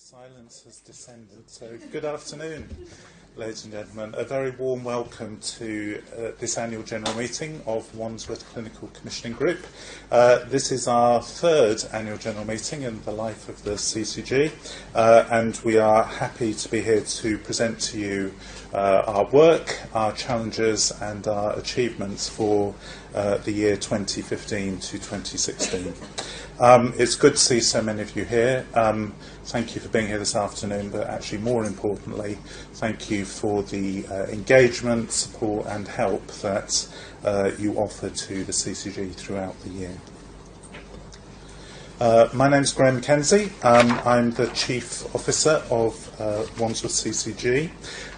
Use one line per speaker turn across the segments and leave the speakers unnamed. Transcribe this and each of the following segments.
Silence has descended. So good afternoon, ladies and gentlemen. A very warm welcome to this annual general meeting of Wandsworth Clinical Commissioning Group. This is our third annual general meeting in the life of the CCG, and we are happy to be here to present to you our work, our challenges and our achievements for the year 2015 to 2016. It's good to see so many of you here. Thank you for being here this afternoon, but actually more importantly, thank you for the engagement, support and help that you offer to the CCG throughout the year. My name is Graham Mackenzie. I'm the Chief Officer of Wandsworth CCG.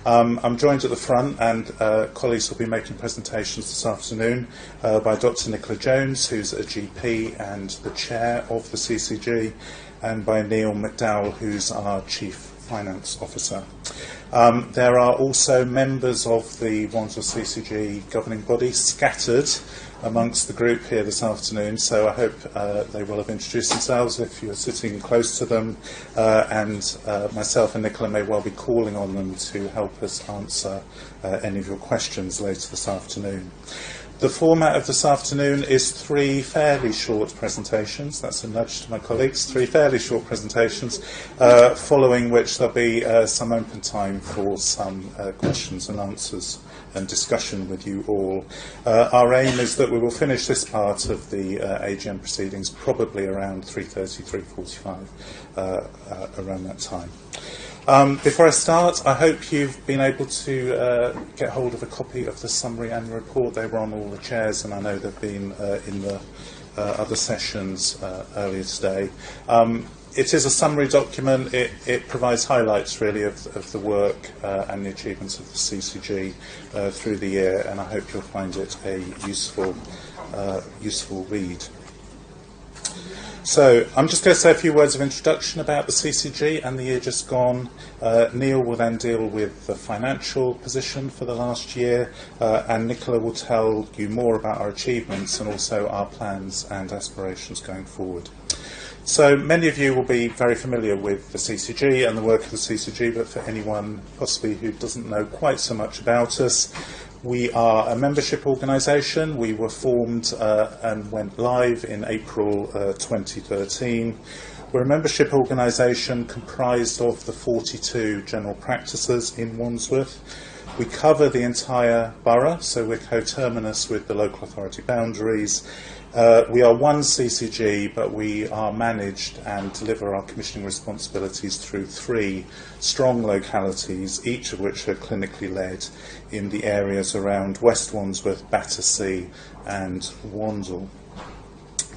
I'm joined at the front, and colleagues will be making presentations this afternoon by Dr. Nicola Jones, who's a GP and the Chair of the CCG, and by Neil McDowell, who's our Chief Finance Officer. There are also members of the Wandsworth CCG governing body scattered amongst the group here this afternoon, so I hope they will have introduced themselves if you're sitting close to them, and myself and Nicola may well be calling on them to help us answer any of your questions later this afternoon. The format of this afternoon is three fairly short presentations. That's a nudge to my colleagues. Three fairly short presentations, following which there'll be some open time for some questions and answers and discussion with you all. Our aim is that we will finish this part of the AGM proceedings probably around 3:30, 3:45, around that time. Before I start, I hope you've been able to get hold of a copy of the summary annual report. They were on all the chairs, and I know they've been in the other sessions earlier today. It is a summary document. It provides highlights, really, of the work and the achievements of the CCG through the year, and I hope you'll find it a useful read. So I'm just going to say a few words of introduction about the CCG and the year just gone. Neil will then deal with the financial position for the last year, and Nicola will tell you more about our achievements and also our plans and aspirations going forward. So many of you will be very familiar with the CCG and the work of the CCG, but for anyone possibly who doesn't know quite so much about us, we are a membership organisation. We were formed and went live in April 2013. We're a membership organisation comprised of the 42 general practices in Wandsworth. We cover the entire borough, so we're coterminous with the local authority boundaries. We are one CCG, but we are managed and deliver our commissioning responsibilities through three strong localities, each of which are clinically led in the areas around West Wandsworth, Battersea and Wandle.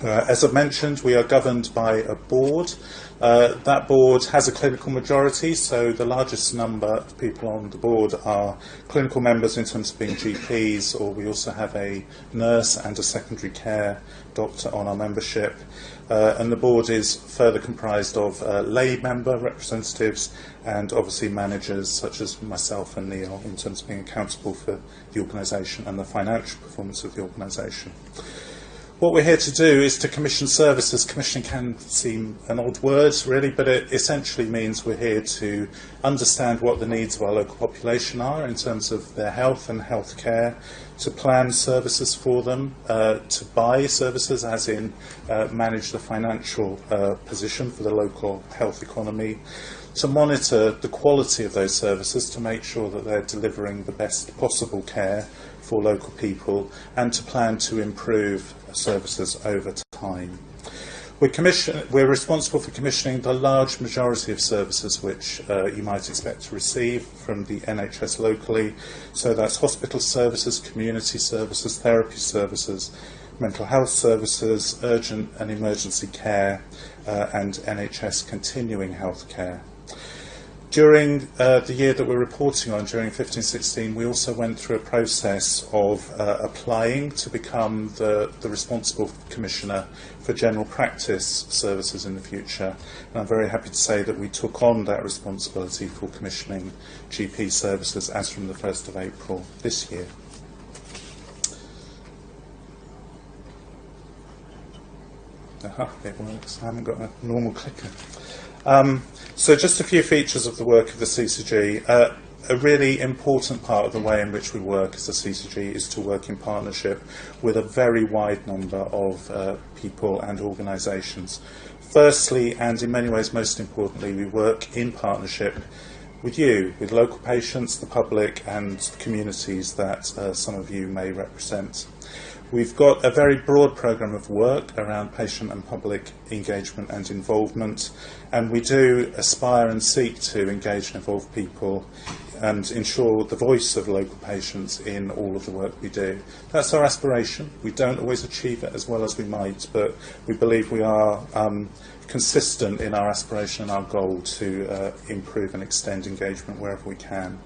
As I've mentioned, we are governed by a board. That board has a clinical majority, so the largest number of people on the board are clinical members in terms of being GPs, or we also have a nurse and a secondary care doctor on our membership. And the board is further comprised of lay member representatives and obviously managers such as myself and Neil in terms of being accountable for the organisation and the financial performance of the organisation. What we're here to do is to commission services. Commissioning can seem an odd word, really, but it essentially means we're here to understand what the needs of our local population are in terms of their health and health care, to plan services for them, to buy services, as in manage the financial position for the local health economy, to monitor the quality of those services to make sure that they're delivering the best possible care for local people, and to plan to improve services over time. We're responsible for commissioning the large majority of services which you might expect to receive from the NHS locally. So that's hospital services, community services, therapy services, mental health services, urgent and emergency care, and NHS continuing health care. During the year that we're reporting on, during 15-16, we also went through a process of applying to become the responsible commissioner for general practice services in the future. And I'm very happy to say that we took on that responsibility for commissioning GP services as from the 1st of April this year. It works. I haven't got a normal clicker. So just a few features of the work of the CCG. A really important part of the way in which we work as a CCG is to work in partnership with a very wide number of people and organisations. Firstly, and in many ways most importantly, we work in partnership with you, with local patients, the public and communities that some of you may represent. We've got a very broad programme of work around patient and public engagement and involvement, and we do aspire and seek to engage and involve people and ensure the voice of local patients in all of the work we do. That's our aspiration. We don't always achieve it as well as we might, but we believe we are consistent in our aspiration and our goal to improve and extend engagement wherever we can.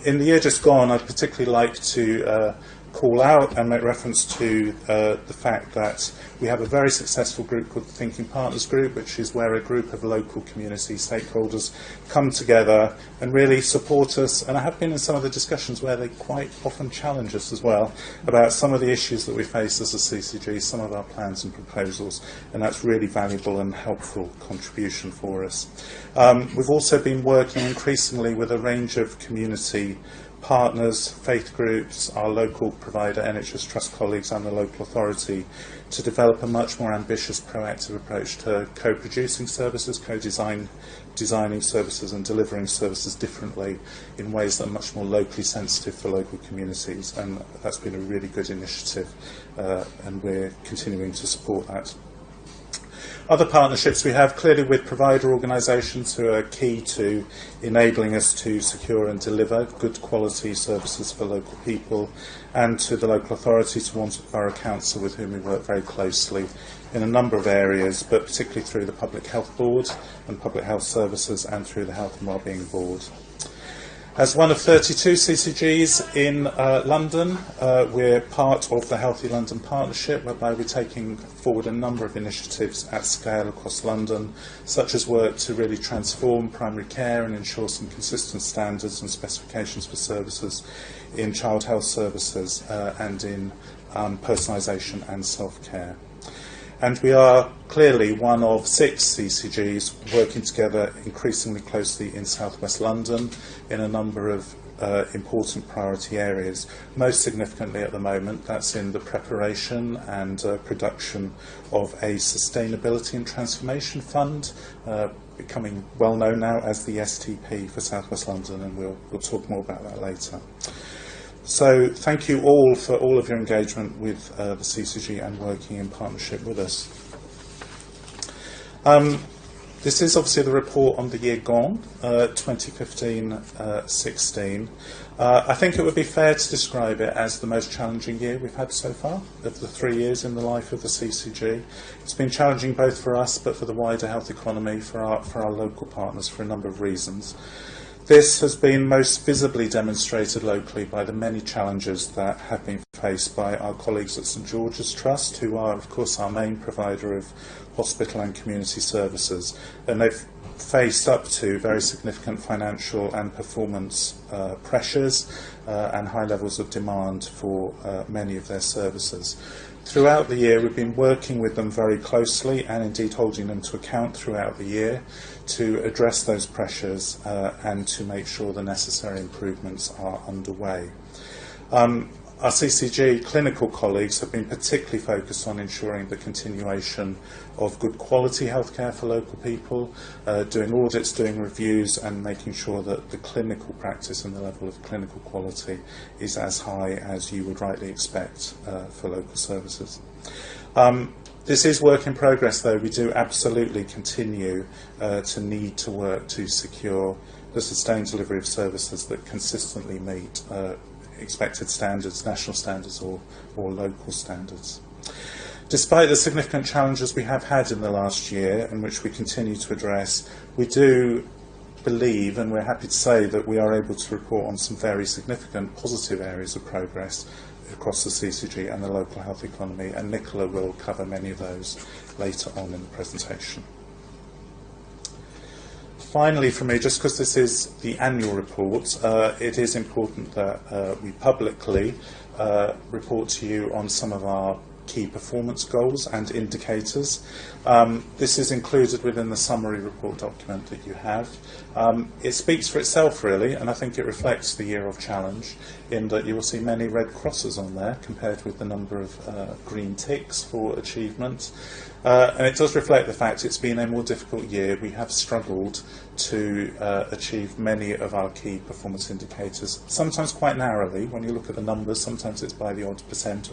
In the year just gone, I'd particularly like to call out and make reference to the fact that we have a very successful group called the Thinking Partners Group, which is where a group of local community stakeholders come together and really support us. And I have been in some of the discussions where they quite often challenge us as well about some of the issues that we face as a CCG, some of our plans and proposals, and that's really valuable and helpful contribution for us. We've also been working increasingly with a range of community partners, faith groups, our local provider, NHS Trust colleagues and the local authority to develop a much more ambitious, proactive approach to co-producing services, designing services and delivering services differently in ways that are much more locally sensitive for local communities, and that's been a really good initiative and we're continuing to support that. Other partnerships we have clearly with provider organisations who are key to enabling us to secure and deliver good quality services for local people, and to the local authority, to Wandsworth Borough Council, with whom we work very closely in a number of areas, but particularly through the Public Health Board and Public Health Services and through the Health and Wellbeing Board. As one of 32 CCGs in London, we're part of the Healthy London Partnership, whereby we're taking forward a number of initiatives at scale across London, such as work to really transform primary care and ensure some consistent standards and specifications for services in child health services and in personalisation and self-care. And we are clearly one of 6 CCGs working together increasingly closely in South West London in a number of important priority areas. Most significantly at the moment, that's in the preparation and production of a Sustainability and Transformation Fund, becoming well known now as the STP for South West London, and we'll talk more about that later. So thank you all for all of your engagement with the CCG and working in partnership with us. This is obviously the report on the year gone, 2015-16. I think it would be fair to describe it as the most challenging year we've had so far of the 3 years in the life of the CCG. It's been challenging both for us but for the wider health economy, for our local partners, for a number of reasons. This has been most visibly demonstrated locally by the many challenges that have been faced by our colleagues at St George's Trust, who are, of course, our main provider of hospital and community services. And they've faced up to very significant financial and performance pressures and high levels of demand for many of their services. Throughout the year, we've been working with them very closely and indeed holding them to account throughout the year to address those pressures and to make sure the necessary improvements are underway. Our CCG clinical colleagues have been particularly focused on ensuring the continuation of good quality healthcare for local people, doing audits, doing reviews and making sure that the clinical practice and the level of clinical quality is as high as you would rightly expect for local services. This is work in progress, though. We do absolutely continue to need to work to secure the sustained delivery of services that consistently meet expected standards, national standards or local standards. Despite the significant challenges we have had in the last year, and which we continue to address, we do believe, and we're happy to say, that we are able to report on some very significant positive areas of progress across the CCG and the local health economy, and Nicola will cover many of those later on in the presentation. Finally, for me, just because this is the annual report, it is important that we publicly report to you on some of our key performance goals and indicators. This is included within the summary report document that you have. It speaks for itself really, and I think it reflects the year of challenge in that you will see many red crosses on there compared with the number of green ticks for achievement. And it does reflect the fact it's been a more difficult year. We have struggled to achieve many of our key performance indicators, sometimes quite narrowly. When you look at the numbers, sometimes it's by the odd percent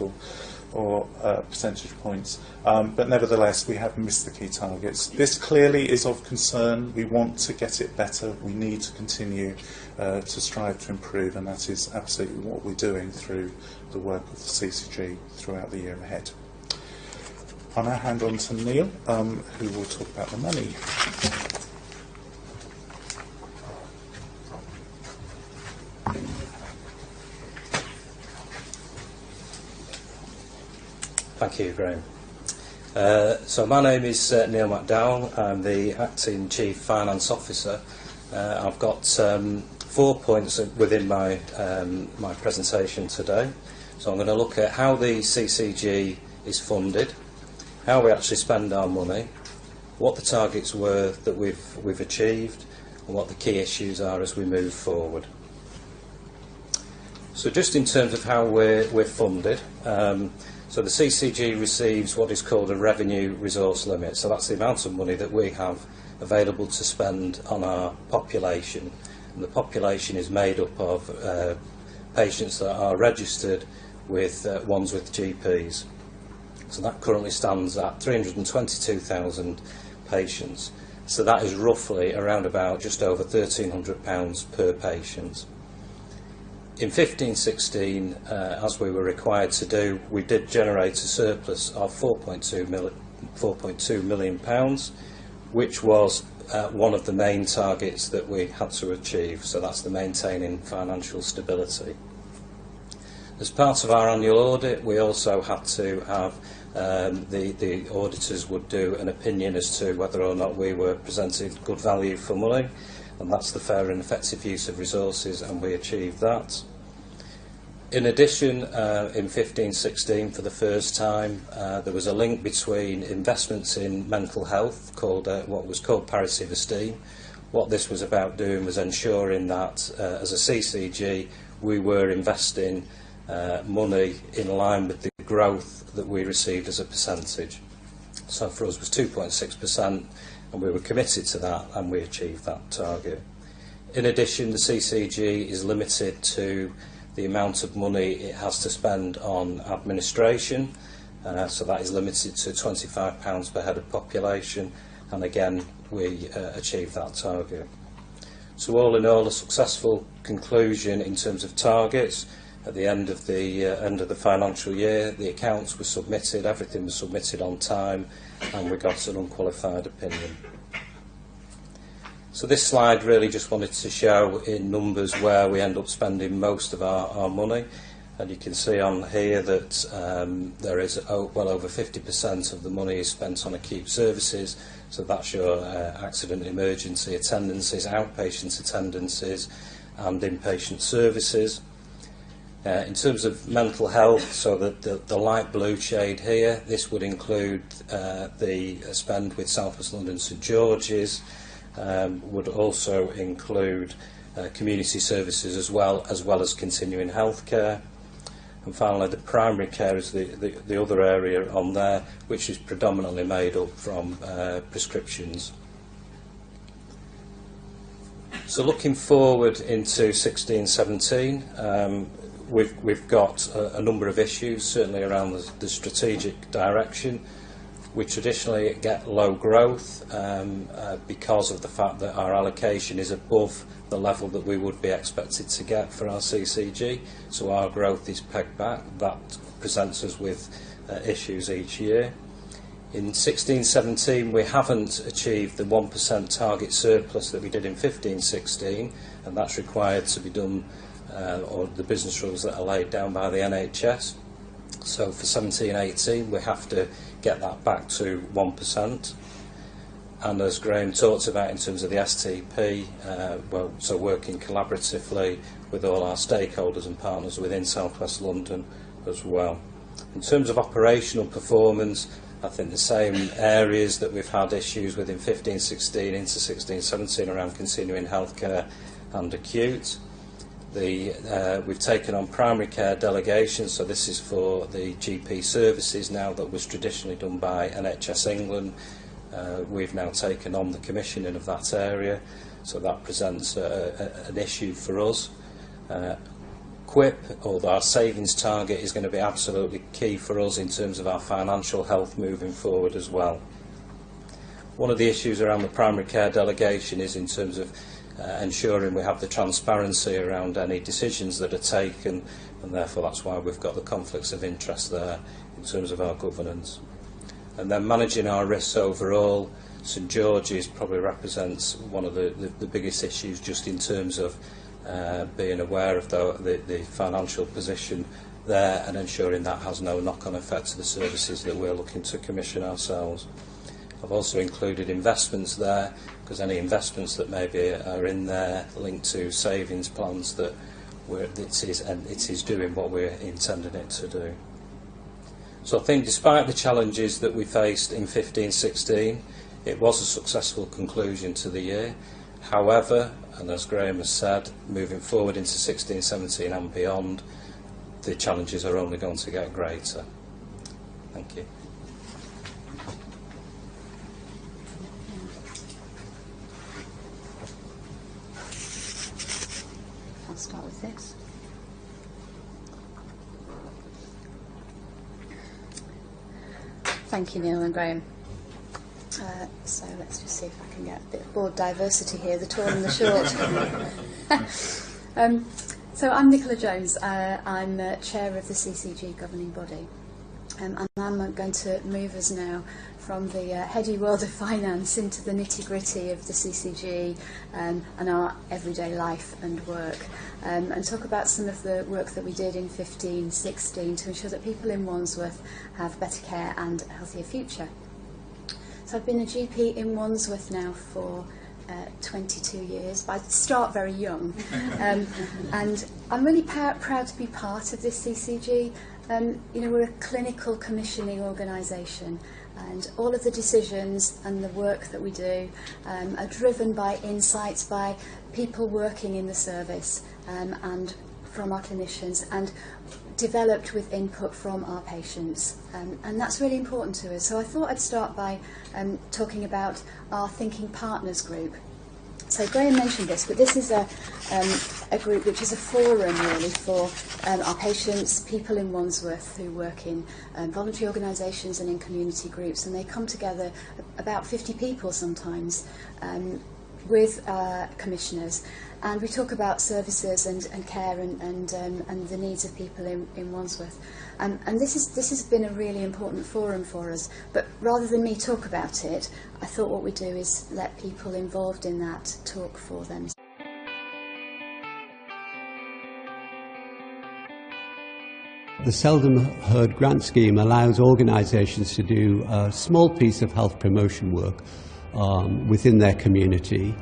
or percentage points. But nevertheless, we have missed the key targets. This clearly is of concern. We want to get it better. We need to continue to strive to improve, and that is absolutely what we're doing through the work of the CCG throughout the year ahead. I'll now hand on to Neil, who will talk about the money.
Thank you, Graham. So my name is Neil McDowell. I'm the Acting Chief Finance Officer. I've got 4 points within my my presentation today. So I'm going to look at how the CCG is funded, how we actually spend our money, what the targets were that we've achieved, and what the key issues are as we move forward. So just in terms of how we're funded, so the CCG receives what is called a revenue resource limit. So that's the amount of money that we have available to spend on our population. And the population is made up of patients that are registered with Wandsworth GPs. So that currently stands at 322,000 patients. So that is roughly around about just over £1,300 per patient. In 15-16, as we were required to do, we did generate a surplus of £4.2 million, which was one of the main targets that we had to achieve. So that's the maintaining financial stability. As part of our annual audit, we also had to have the auditors would do an opinion as to whether or not we were presenting good value for money, and that's the fair and effective use of resources, and we achieved that. In addition, in 15-16, for the first time, there was a link between investments in mental health, called what was called palliative esteem. What this was about doing was ensuring that, as a CCG, we were investing money in line with the growth that we received as a percentage. So for us it was 2.6%, and we were committed to that, and we achieved that target. In addition, the CCG is limited to the amount of money it has to spend on administration, so that is limited to £25 per head of population, and again we achieved that target. So all in all, a successful conclusion in terms of targets. At the end of the financial year, the accounts were submitted, everything was submitted on time, and we got an unqualified opinion. So this slide really just wanted to show in numbers where we end up spending most of our money, and you can see on here that there is well over 50% of the money is spent on acute services. So that's your accident emergency attendances, outpatient attendances, and inpatient services. In terms of mental health, so that the light blue shade here, this would include the spend with South West London St George's, would also include community services as well as continuing healthcare. And finally, the primary care is the other area on there, which is predominantly made up from prescriptions. So looking forward into 16-17, we've got a number of issues, certainly around the strategic direction. We traditionally get low growth because of the fact that our allocation is above the level that we would be expected to get for our CCG, so our growth is pegged back. That presents us with issues each year. In 16-17 we haven't achieved the 1% target surplus that we did in 15-16, and that's required to be done, or the business rules that are laid down by the NHS. So for 17-18 we have to get that back to 1%. And as Graham talked about in terms of the STP, so working collaboratively with all our stakeholders and partners within South West London as well. In terms of operational performance, I think the same areas that we've had issues with in 15-16 into 16-17 around continuing healthcare and acute. We've taken on primary care delegations, so this is for the GP services now that was traditionally done by NHS England. We've now taken on the commissioning of that area, so that presents an issue for us. QUIP, although our savings target is going to be absolutely key for us in terms of our financial health moving forward as well. One of the issues around the primary care delegation is in terms of ensuring we have the transparency around any decisions that are taken, and therefore that's why we've got the conflicts of interest there in terms of our governance. And then managing our risks overall, St George's probably represents one of the biggest issues just in terms of being aware of the financial position there and ensuring that has no knock-on effect to the services that we're looking to commission ourselves. I've also included investments there, because any investments that maybe are in there linked to savings plans, that it is doing what we're intending it to do. So I think despite the challenges that we faced in 15-16, it was a successful conclusion to the year. However, and as Graham has said, moving forward into 16-17 and beyond, the challenges are only going to get greater. Thank you.
I'll start with this. Thank you, Neil and Graham. So let's just see if I can get a bit of board diversity here, the tall and the short. So I'm Nicola Jones. I'm chair of the CCG governing body. And I'm going to move us now from the heady world of finance into the nitty-gritty of the CCG and our everyday life and work, and talk about some of the work that we did in 15-16 to ensure that people in Wandsworth have better care and a healthier future. So I've been a GP in Wandsworth now for 22 years, but I start very young. And I'm really proud to be part of this CCG. You know, we're a clinical commissioning organisation, and all of the decisions and the work that we do are driven by insights by people working in the service and from our clinicians, and developed with input from our patients, and that's really important to us. So I thought I'd start by talking about our Thinking Partners group. So Graham mentioned this, but this is a group which is a forum really for our patients, people in Wandsworth who work in voluntary organisations and in community groups, and they come together, about 50 people sometimes, with commissioners, and we talk about services and care and the needs of people in Wandsworth. And this has been a really important forum for us, but rather than me talk about it, I thought what we do is let people involved in that talk for them.
The Seldom Heard Grant Scheme allows organisations to do a small piece of health promotion work within their community,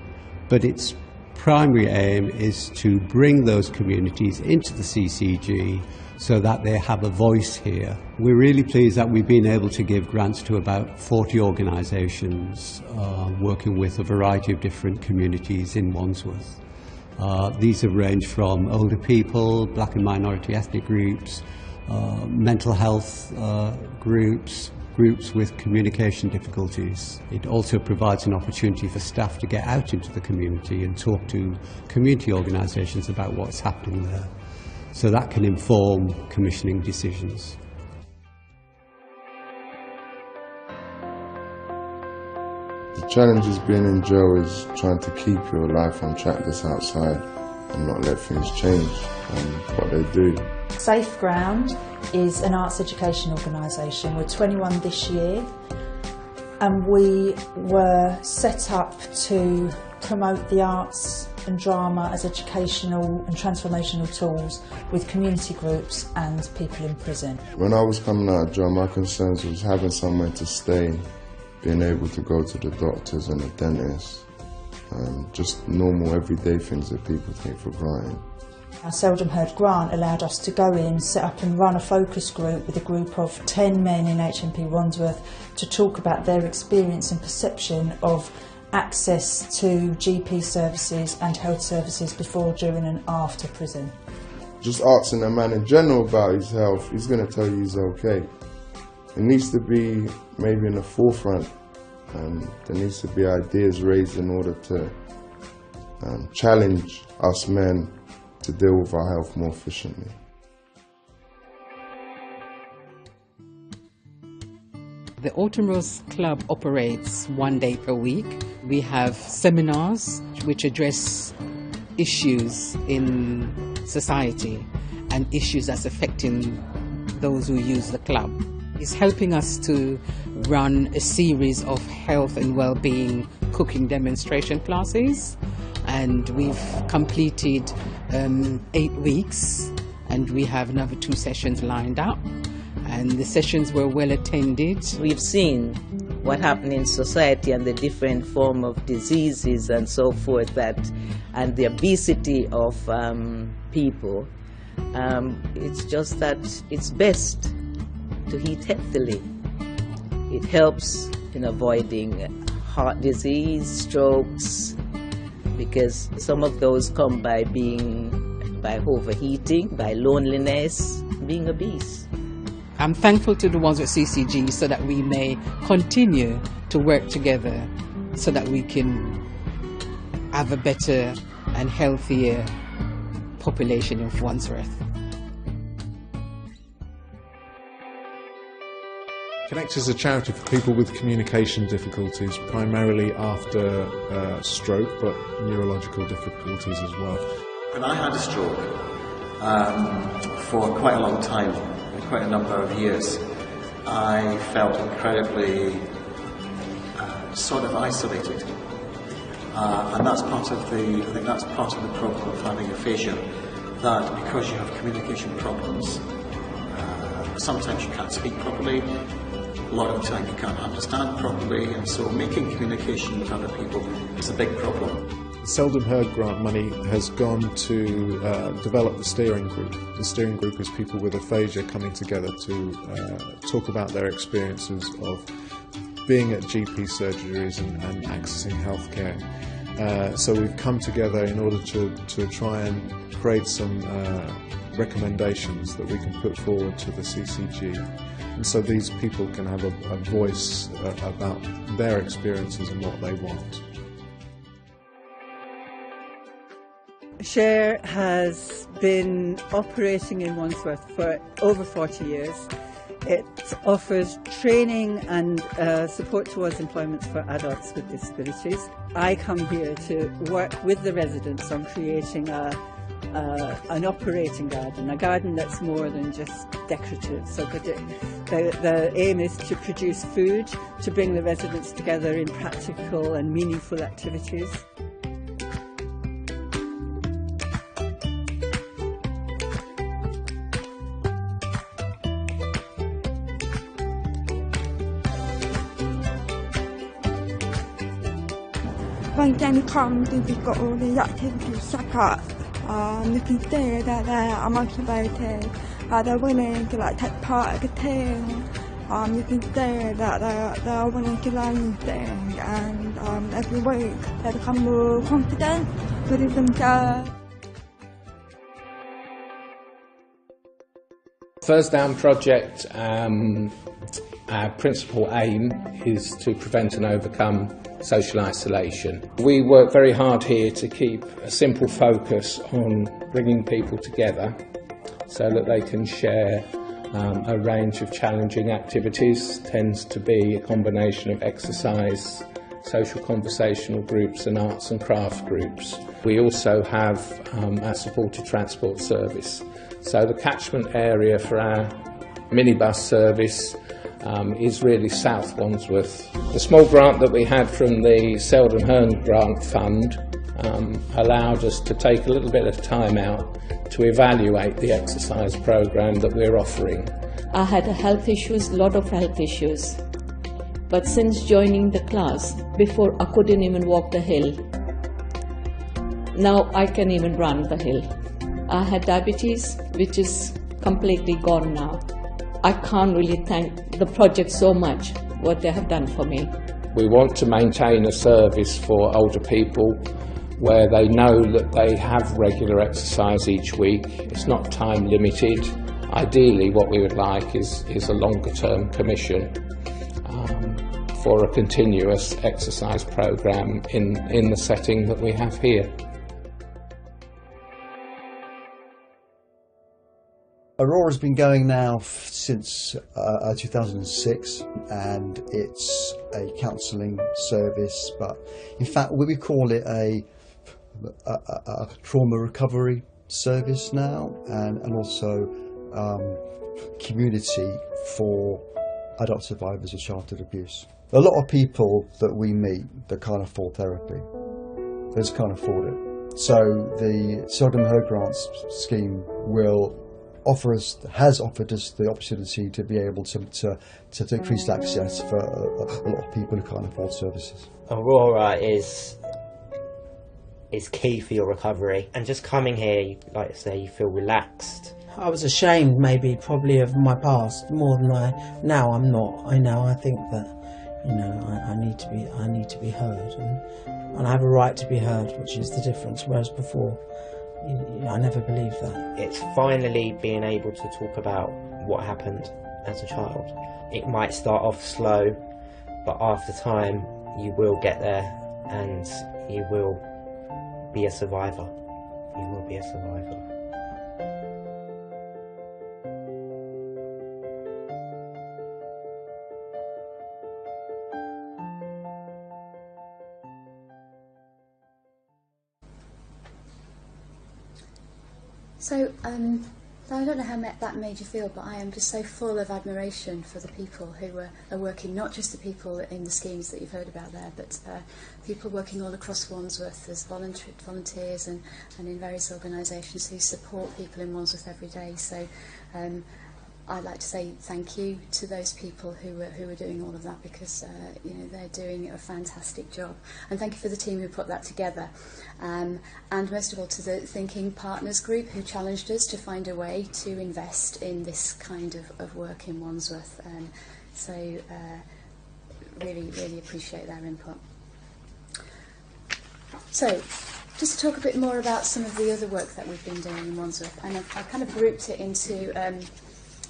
but its primary aim is to bring those communities into the CCG so that they have a voice here. We're really pleased that we've been able to give grants to about 40 organisations working with a variety of different communities in Wandsworth. These have ranged from older people, black and minority ethnic groups, mental health groups, groups with communication difficulties. It also provides an opportunity for staff to get out into the community and talk to community organisations about what's happening there. So that can inform commissioning decisions.
The challenge is being in jail is trying to keep your life on track that's outside and not let things change what they do.
Safe Ground is an arts education organisation. We're 21 this year, and we were set up to promote the arts and drama as educational and transformational tools with community groups and people in prison.
When I was coming out of jail, my concerns was having somewhere to stay, being able to go to the doctors and the dentist, just normal everyday things that people take for granted.
Our seldom heard grant allowed us to go in, set up and run a focus group with a group of 10 men in HMP Wandsworth to talk about their experience and perception of access to GP services and health services before, during and after prison.
Just asking a man in general about his health, he's going to tell you he's okay. It needs to be maybe in the forefront. There needs to be ideas raised in order to challenge us men to deal with our health more efficiently.
The Autumn Rose Club operates 1 day per week. We have seminars which address issues in society and issues that's affecting those who use the club. It's helping us to run a series of health and well-being cooking demonstration classes, and we've completed 8 weeks, and we have another 2 sessions lined up, and the sessions were well attended.
We've seen what happened in society and the different form of diseases and so forth, and the obesity of people. It's just that it's best to eat healthily. It helps in avoiding heart disease, strokes, because some of those come by overheating, by loneliness, being obese.
I'm thankful to the Wandsworth CCG so that we may continue to work together so that we can have a better and healthier population of Wandsworth.
Connect is a charity for people with communication difficulties, primarily after stroke, but neurological difficulties as well.
When I had a stroke for quite a long time, quite a number of years, I felt incredibly sort of isolated, and that's part of I think that's part of the problem of having aphasia. That because you have communication problems, sometimes you can't speak properly. A lot of the time you can't understand properly, and so making communication with other people is a big problem.
The Seldom Heard grant money has gone to develop the steering group. The steering group is people with aphasia coming together to talk about their experiences of being at GP surgeries and accessing healthcare. So we've come together in order to try and create some recommendations that we can put forward to the CCG. And so these people can have a voice about their experiences and what they want.
SHARE has been operating in Wandsworth for over 40 years. It offers training and support towards employment for adults with disabilities. I come here to work with the residents on creating an operating garden, a garden that's more than just decorative, so that the aim is to produce food, to bring the residents together in practical and meaningful activities.
When Jenny comes, we've got all the activities set up. You can see that they are motivated, they're willing to take part in the team. You can see that they are willing to learn new things, and every week they become more confident within themselves.
First Down project, our principal aim is to prevent and overcome social isolation. We work very hard here to keep a simple focus on bringing people together so that they can share a range of challenging activities. Tends to be a combination of exercise, social conversational groups and arts and craft groups. We also have our supported transport service. So the catchment area for our minibus service is really South Wandsworth. The small grant that we had from the Seldom Heard Grant Fund allowed us to take a little bit of time out to evaluate the exercise programme that we're offering.
I had health issues, lot of health issues. But since joining the class, before I couldn't even walk the hill. Now I can even run the hill. I had diabetes, which is completely gone now. I can't really thank the project so much, what they have done for me.
We want to maintain a service for older people where they know that they have regular exercise each week. It's not time limited. Ideally, what we would like is a longer term commission for a continuous exercise programme in the setting that we have here.
Aurora's been going now since 2006, and it's a counselling service, but in fact we call it a trauma recovery service now, and also community for adult survivors of childhood abuse. A lot of people that we meet that can't afford therapy, they just can't afford it. So the Seldom Heard Grants scheme has offered us the opportunity to be able to increase access for a lot of people who can't afford services.
Aurora is key for your recovery, and just coming here, like I say, you feel relaxed.
I was ashamed probably of my past more than now I'm not. I think that I need to be heard, and I have a right to be heard, which is the difference, whereas before I never believed that.
It's finally being able to talk about what happened as a child. It might start off slow, but after time you will get there and you will be a survivor. You will be a survivor.
So, I don't know how that made you feel, but I am just so full of admiration for the people who are working, not just the people in the schemes that you've heard about there, but people working all across Wandsworth as volunteers and in various organisations who support people in Wandsworth every day. So I'd like to say thank you to those people who are doing all of that, because they're doing a fantastic job, and thank you for the team who put that together, and most of all to the Thinking Partners group who challenged us to find a way to invest in this kind of work in Wandsworth, so really appreciate their input. So just to talk a bit more about some of the other work that we've been doing in Wandsworth, and I've kind of grouped it into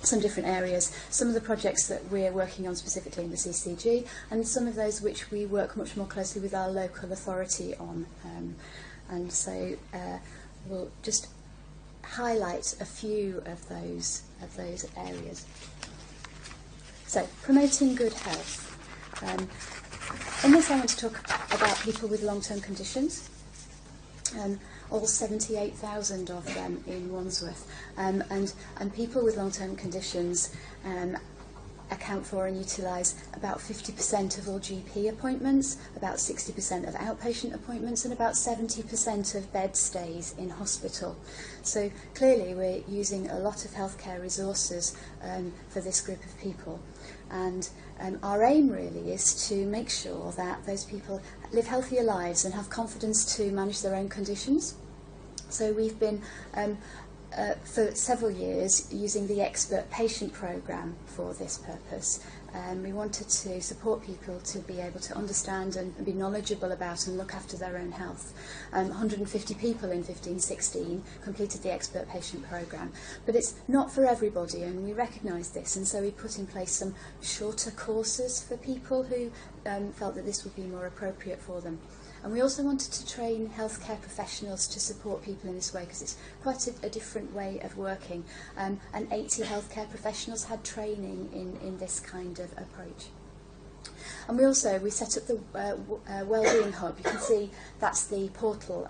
some different areas, some of the projects that we're working on specifically in the CCG, and some of those which we work much more closely with our local authority on. And so we'll just highlight a few of those areas. So, promoting good health. In this I want to talk about people with long-term conditions. All 78,000 of them in Wandsworth, and people with long-term conditions account for and utilise about 50% of all GP appointments, about 60% of outpatient appointments, and about 70% of bed stays in hospital. So clearly we're using a lot of healthcare resources for this group of people, and our aim really is to make sure that those people live healthier lives and have confidence to manage their own conditions. So we've been for several years using the expert patient programme for this purpose. We wanted to support people to be able to understand and be knowledgeable about and look after their own health. 150 people in 15-16 completed the expert patient programme, but it's not for everybody, and we recognise this, and so we put in place some shorter courses for people who felt that this would be more appropriate for them. And we also wanted to train healthcare professionals to support people in this way, because it's quite a different way of working. And 80 healthcare professionals had training in this kind of approach. And we set up the Wellbeing Hub. You can see that's the portal,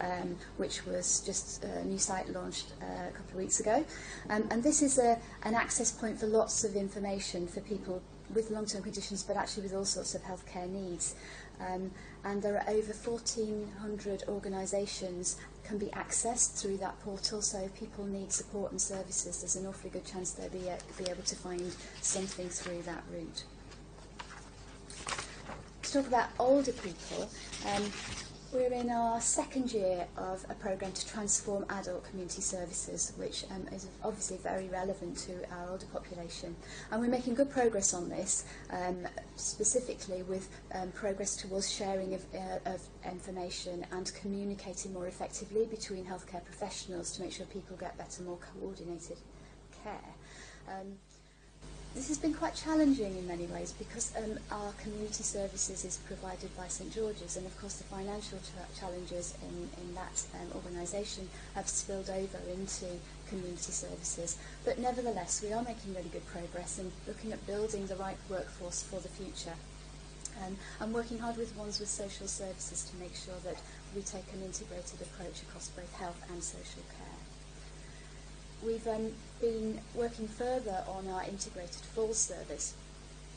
which was just a new site launched a couple of weeks ago. And this is an access point for lots of information for people with long-term conditions, but actually with all sorts of healthcare needs. And there are over 1,400 organisations can be accessed through that portal, so if people need support and services, there's an awfully good chance they'll be able to find something through that route. To talk about older people, We're in our second year of a programme to transform adult community services, which is obviously very relevant to our older population. And we're making good progress on this, specifically with progress towards sharing of information and communicating more effectively between healthcare professionals to make sure people get better, more coordinated care. This has been quite challenging in many ways because our community services is provided by St George's, and of course the financial challenges in that organisation have spilled over into community services. But nevertheless, we are making really good progress and looking at building the right workforce for the future. I'm working hard with Wandsworth Social Services to make sure that we take an integrated approach across both health and social care. We've been working further on our integrated falls service.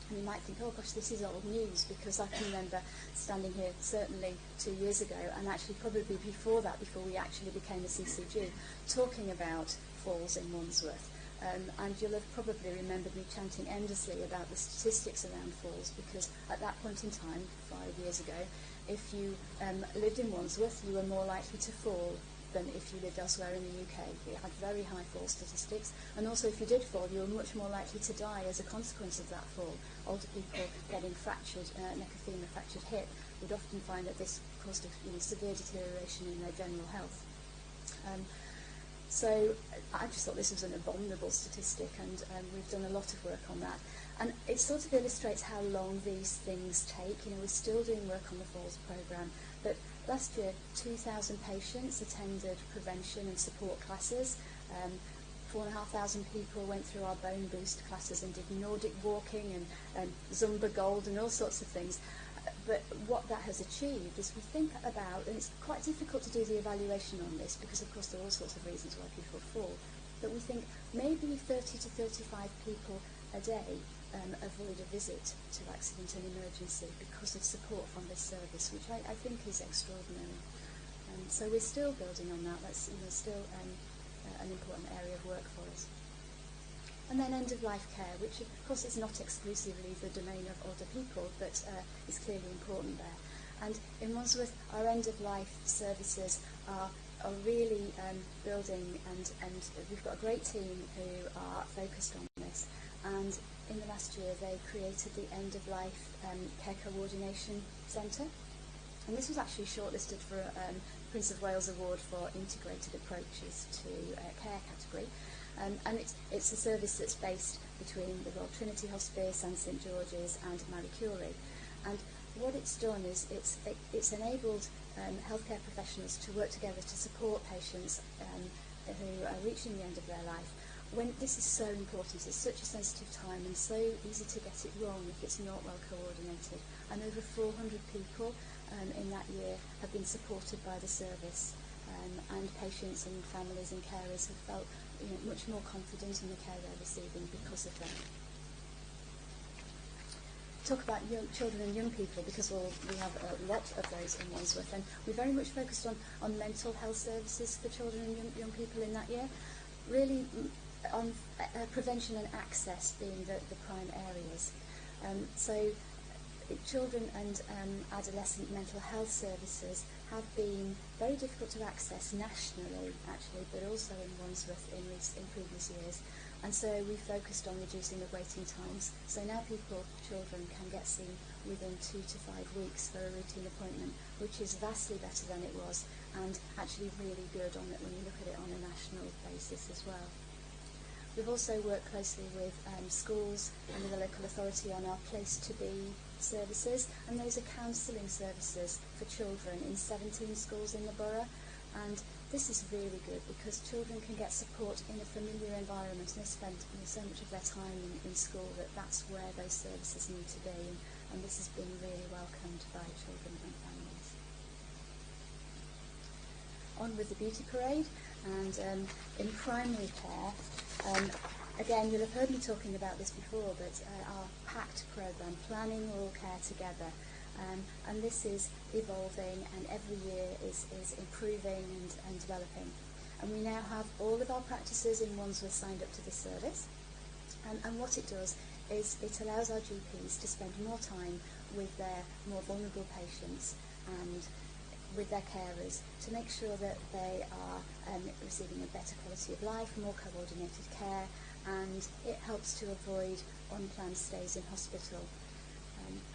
And you might think, oh gosh, this is old news, because I can remember standing here certainly 2 years ago, and actually probably before that, before we actually became a CCG, talking about falls in Wandsworth. And you'll have probably remembered me chanting endlessly about the statistics around falls, because at that point in time, 5 years ago, if you lived in Wandsworth, you were more likely to fall than if you lived elsewhere in the UK. You had very high fall statistics, and also if you did fall, you were much more likely to die as a consequence of that fall. Older people getting fractured, neck of femur, fractured hip, would often find that this caused a severe deterioration in their general health. So I just thought this was an abominable statistic, and we've done a lot of work on that. And it sort of illustrates how long these things take. You know, we're still doing work on the falls programme, but last year 2,000 patients attended prevention and support classes. 4,500 people went through our bone boost classes and did Nordic walking and Zumba Gold and all sorts of things. But what that has achieved is we think about, and it's quite difficult to do the evaluation on this because of course there are all sorts of reasons why people fall, but we think maybe 30 to 35 people a day avoid a visit to accident and emergency because of support from this service, which I think is extraordinary. So we're still building on that. That's still an important area of work for us. And then end-of-life care, which of course is not exclusively the domain of older people, but is clearly important there. And in Wandsworth, our end-of-life services are really building, and we've got a great team who are focused on this. And in the last year, they created the End-of-Life Care Coordination Centre. And this was actually shortlisted for a Prince of Wales Award for integrated approaches to care category. And it's a service that's based between the Royal Trinity Hospice and St George's and Marie Curie. And what it's done is it's enabled healthcare professionals to work together to support patients who are reaching the end of their life. When this is so important, it's such a sensitive time and so easy to get it wrong if it's not well coordinated. And over 400 people in that year have been supported by the service, and patients and families and carers have felt much more confident in the care they're receiving because of that. Talk about children and young people, because we have a lot of those in Wandsworth, and we very much focused on mental health services for children and young people in that year, really on prevention and access being the prime areas. So children and adolescent mental health services have been very difficult to access nationally, actually, but also in Wandsworth in previous years. And so we focused on reducing the waiting times. So now children can get seen within 2 to 5 weeks for a routine appointment, which is vastly better than it was, and actually really good on it when you look at it on a national basis as well. We've also worked closely with schools and with the local authority on our Place to Be services, and those are counselling services for children in 17 schools in the borough. And this is really good because children can get support in a familiar environment, and they spend so much of their time in school that's where those services need to be, and this has been really welcomed by children and families. On with the beauty parade, and in primary care, again, you'll have heard me talking about this before, but our PACT programme, Planning Oral Care Together, and this is evolving and every year is improving and developing. And we now have all of our practices in Wandsworth signed up to this service, and what it does is it allows our GPs to spend more time with their more vulnerable patients and with their carers to make sure that they are receiving a better quality of life, more coordinated care, and it helps to avoid unplanned stays in hospital.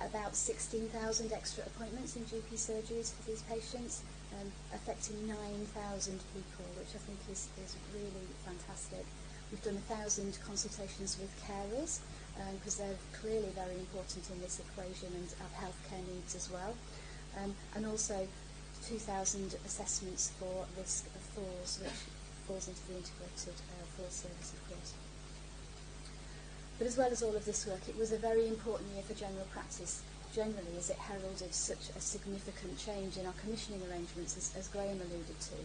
About 16,000 extra appointments in GP surgeries for these patients, affecting 9,000 people, which I think is really fantastic. We've done 1,000 consultations with carers, because they're clearly very important in this equation and have healthcare needs as well. And also 2,000 assessments for risk of falls, which falls into the integrated falls service, of course. But as well as all of this work, it was a very important year for general practice generally, as it heralded such a significant change in our commissioning arrangements, as Graham alluded to.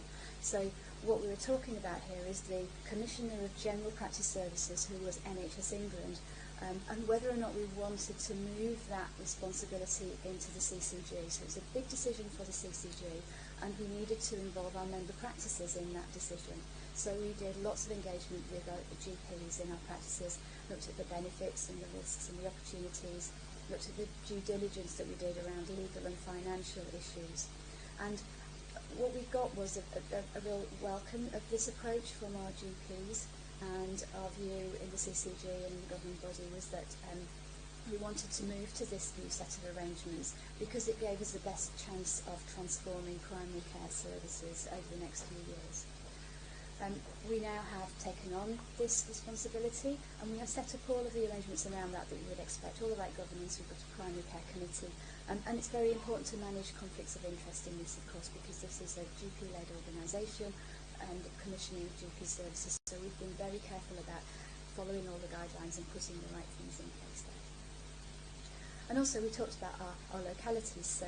So what we were talking about here is the Commissioner of General Practice Services, who was NHS England, and whether or not we wanted to move that responsibility into the CCG. So it was a big decision for the CCG, and we needed to involve our member practices in that decision. So we did lots of engagement with the GPs in our practices, looked at the benefits and the risks and the opportunities, looked at the due diligence that we did around legal and financial issues. And what we got was a real welcome of this approach from our GPs, and our view in the CCG and the governing body was that we wanted to move to this new set of arrangements because it gave us the best chance of transforming primary care services over the next few years. We now have taken on this responsibility, and we have set up all of the arrangements around that you would expect, all the right governance. We've got a primary care committee, and it's very important to manage conflicts of interest in this, of course, because this is a GP-led organisation and commissioning of GP services, so we've been very careful about following all the guidelines and putting the right things in place there. And also we talked about our localities, so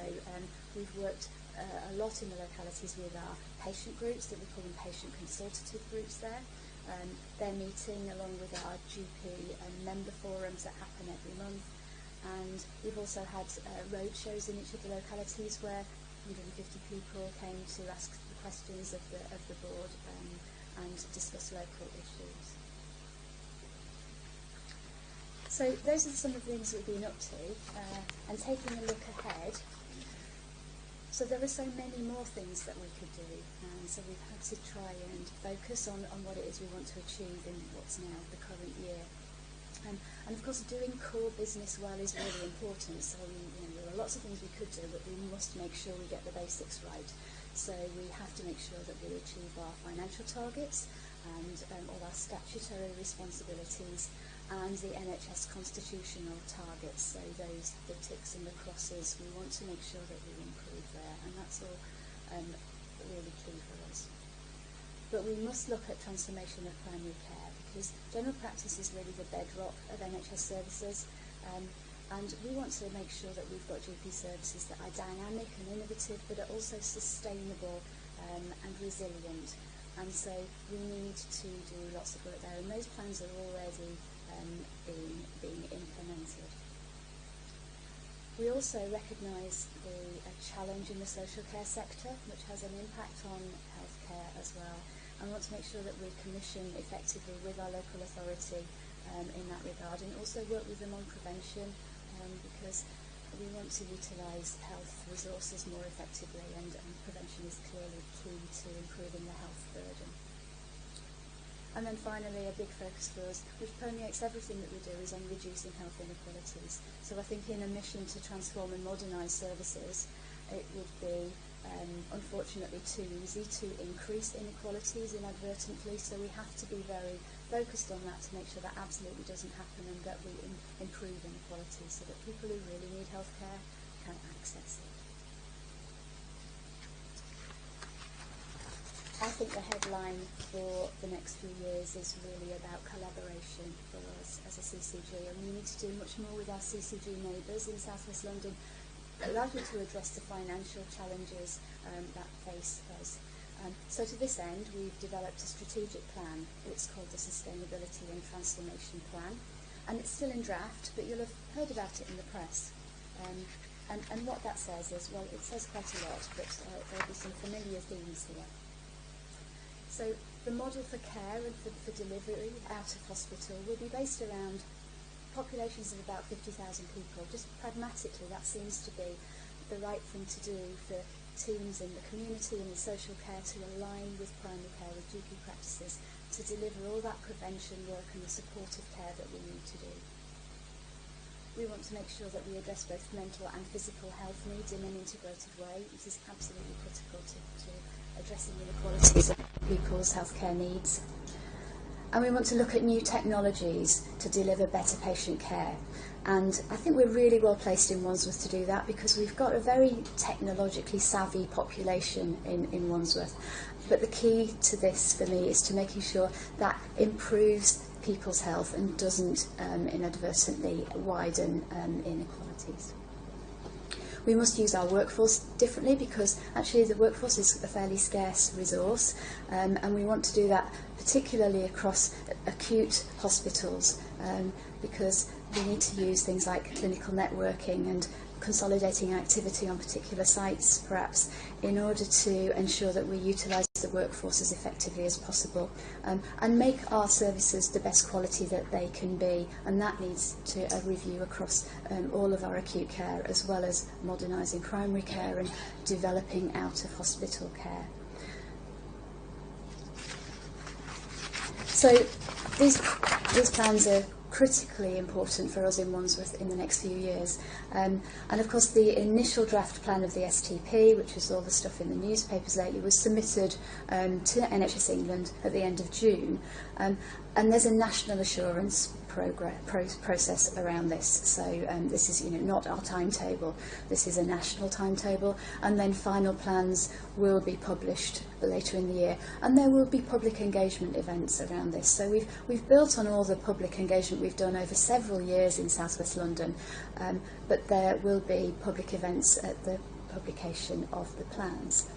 we've worked a lot in the localities with our patient groups, that we call them patient consultative groups there. They're meeting along with our GP and member forums that happen every month, and we've also had road shows in each of the localities where 150 people came to ask the questions of the board and discuss local issues. So those are some of the things we've been up to, and taking a look ahead. So there are so many more things that we could do, and so we've had to try and focus on what it is we want to achieve in what's now the current year. And of course, doing core business well is really important. So there are lots of things we could do, but we must make sure we get the basics right. So we have to make sure that we achieve our financial targets and all our statutory responsibilities and the NHS constitutional targets. So those, the ticks and the crosses, we want to make sure that we improve there, and that's all really key for us. But we must look at transformation of primary care, because general practice is really the bedrock of NHS services, and we want to make sure that we've got GP services that are dynamic and innovative, but are also sustainable and resilient. And so we need to do lots of work there, and those plans are already being implemented. We also recognise the challenge in the social care sector, which has an impact on healthcare as well, and want to make sure that we commission effectively with our local authority in that regard, and also work with them on prevention, because we want to utilise health resources more effectively, and prevention is clearly key to improving the health burden. And then finally, a big focus for us, which permeates everything that we do, is on reducing health inequalities. So I think in a mission to transform and modernise services, it would be unfortunately too easy to increase inequalities inadvertently, so we have to be very focused on that to make sure that absolutely doesn't happen, and that we improve inequalities so that people who really need healthcare can access it. I think the headline for the next few years is really about collaboration for us as a CCG, and we need to do much more with our CCG neighbours in South West London, largely to address the financial challenges that face us. So to this end, we've developed a strategic plan. It's called the Sustainability and Transformation Plan, and it's still in draft, but you'll have heard about it in the press. And what that says is, well, it says quite a lot, but there'll be some familiar themes here. So the model for care and for delivery out of hospital will be based around populations of about 50,000 people. Just pragmatically, that seems to be the right thing to do for teams in the community and in social care to align with primary care, with GP practices, to deliver all that prevention work and the supportive care that we need to do. We want to make sure that we address both mental and physical health needs in an integrated way. This is absolutely critical to addressing inequalities of people's healthcare needs. And we want to look at new technologies to deliver better patient care. And I think we're really well placed in Wandsworth to do that, because we've got a very technologically savvy population in Wandsworth. But the key to this for me is to making sure that improves people's health and doesn't inadvertently widen inequalities. We must use our workforce differently, because actually the workforce is a fairly scarce resource, and we want to do that particularly across acute hospitals, because we need to use things like clinical networking and consolidating activity on particular sites, perhaps, in order to ensure that we utilise the workforce as effectively as possible, and make our services the best quality that they can be. And that needs to a review across all of our acute care, as well as modernising primary care and developing out of hospital care. So these plans are critically important for us in Wandsworth in the next few years. And of course the initial draft plan of the STP, which was all the stuff in the newspapers lately, was submitted to NHS England at the end of June. And there's a national assurance process around this. So this is not our timetable, this is a national timetable, and then final plans will be published later in the year, and there will be public engagement events around this. So we've built on all the public engagement we've done over several years in South West London, but there will be public events at the publication of the plans.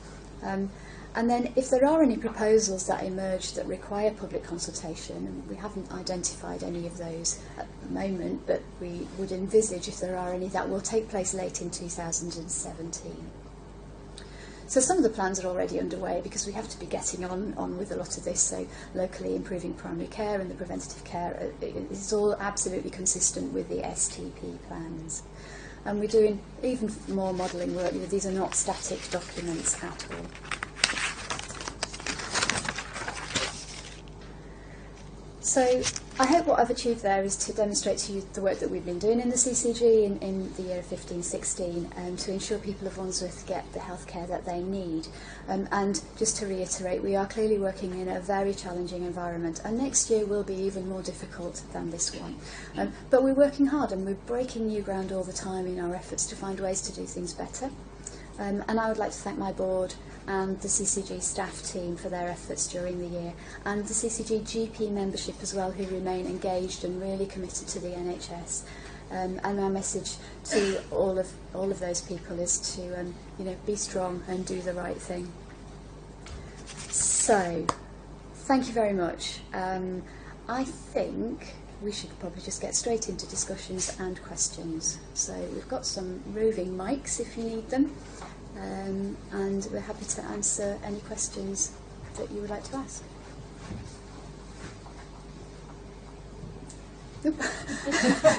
And then if there are any proposals that emerge that require public consultation, and we haven't identified any of those at the moment, but we would envisage, if there are any, that will take place late in 2017. So some of the plans are already underway, because we have to be getting on with a lot of this. So locally improving primary care and the preventative care is all absolutely consistent with the STP plans. And we're doing even more modelling work. These are not static documents at all. So I hope what I've achieved there is to demonstrate to you the work that we've been doing in the CCG in the year 15-16 to ensure people of Wandsworth get the healthcare that they need. And just to reiterate, we are clearly working in a very challenging environment, and next year will be even more difficult than this one. But we're working hard, and we're breaking new ground all the time in our efforts to find ways to do things better. And I would like to thank my board and the CCG staff team for their efforts during the year, and the CCG GP membership as well, who remain engaged and really committed to the NHS. And my message to all of those people is to be strong and do the right thing. So, thank you very much. I think we should probably just get straight into discussions and questions. So we've got some roving mics if you need them. And we're happy to answer any questions that you would like to ask.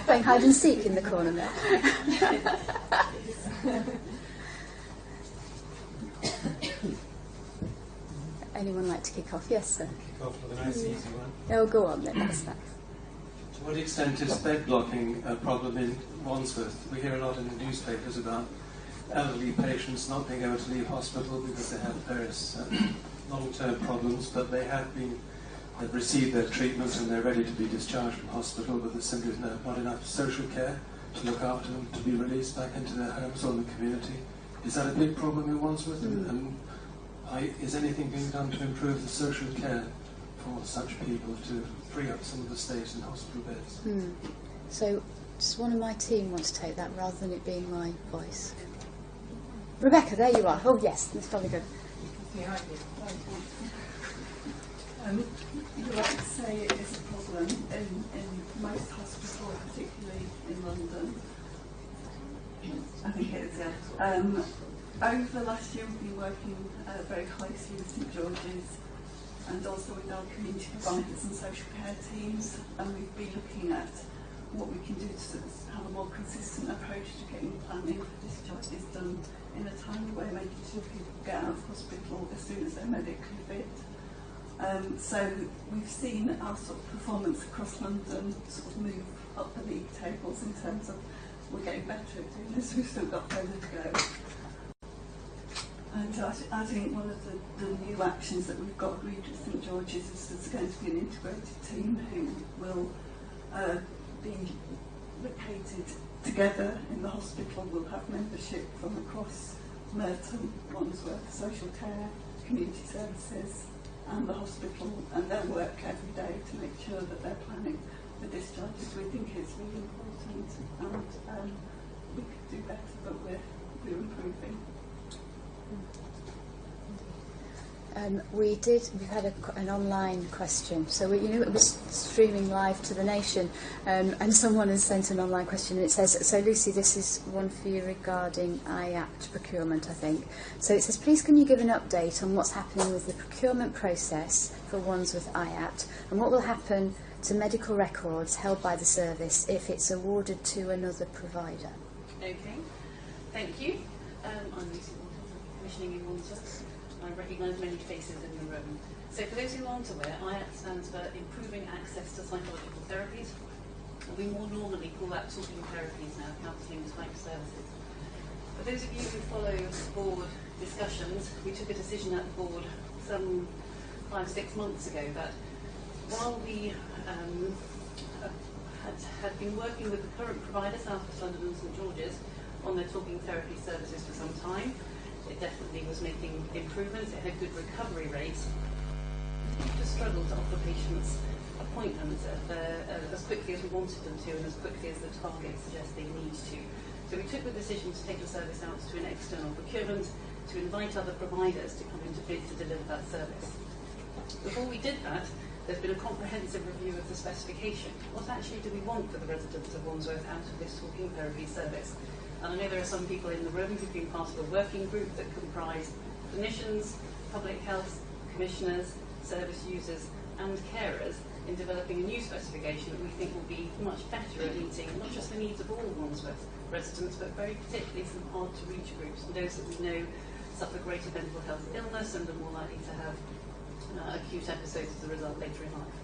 Playing hide and seek in the corner there. Anyone like to kick off? Yes, sir.
Kick off with a nice easy one.
Oh, go on then. That's that.
To what extent is bed blocking a problem in Wandsworth? We hear a lot in the newspapers about elderly patients not being able to leave hospital because they have various long-term problems, but they've received their treatment and they're ready to be discharged from hospital, but there simply is not enough social care to look after them to be released back into their homes or in the community. Is that a big problem in Wandsworth? And is anything being done to improve the social care for such people to free up some of the stays in hospital beds?
So, does one of my team want to take that rather than it being my voice? Rebecca, there you are. Oh yes, that's probably good.
You're right to say it is a problem in most hospitals, particularly in London. I think it is, yeah. Over the last year we've been working very closely with St George's and also with our community providers and social care teams, and we've been looking at
what we can do to sort of have a more consistent approach to getting planning for discharges done in a timely way, making sure people get out of hospital as soon as they're medically fit. So we've seen our sort of performance across London sort of move up the league tables in terms of we're getting better at doing this, we've still got further to go. And I think one of the new actions that we've got agreed with St George's is there's going to be an integrated team who will be located together in the hospital. We'll have membership from across Merton, Wandsworth, social care, community services and the hospital, and they'll work every day to make sure that they're planning the discharges. We think it's really important, and we could do better, but we're improving.
We've had an online question, so it was streaming live to the nation, and someone has sent an online question, and it says, so Lucy, this is one for you regarding IAPT procurement, I think. So it says, please can you give an update on what's happening with the procurement process for Wandsworth IAPT, and what will happen to medical records held by the service if it's awarded to another provider?
Okay, thank you. I'm Lucy Walton, commissioning in Wandsworth. I recognise many faces in the room. So for those who aren't aware, IAPT stands for Improving Access to Psychological Therapies. We more normally call that talking therapies now, counselling type services. For those of you who follow board discussions, we took a decision at the board some 5-6 months ago that while we had been working with the current provider, South West London and St George's, on their talking therapy services for some time. It definitely was making improvements, it had good recovery rates. We just struggled to offer patients appointments as quickly as we wanted them to and as quickly as the target suggests they need to. So we took the decision to take the service out to an external procurement to invite other providers to come into bid to deliver that service. Before we did that, there's been a comprehensive review of the specification. What actually do we want for the residents of Wandsworth out of this talking therapy service? And I know there are some people in the room who've been part of a working group that comprise clinicians, public health commissioners, service users and carers in developing a new specification that we think will be much better at meeting not just the needs of all Wandsworth residents, but very particularly some hard to reach groups and those that we know suffer greater mental health illness and are more likely to have acute episodes as a result later in life.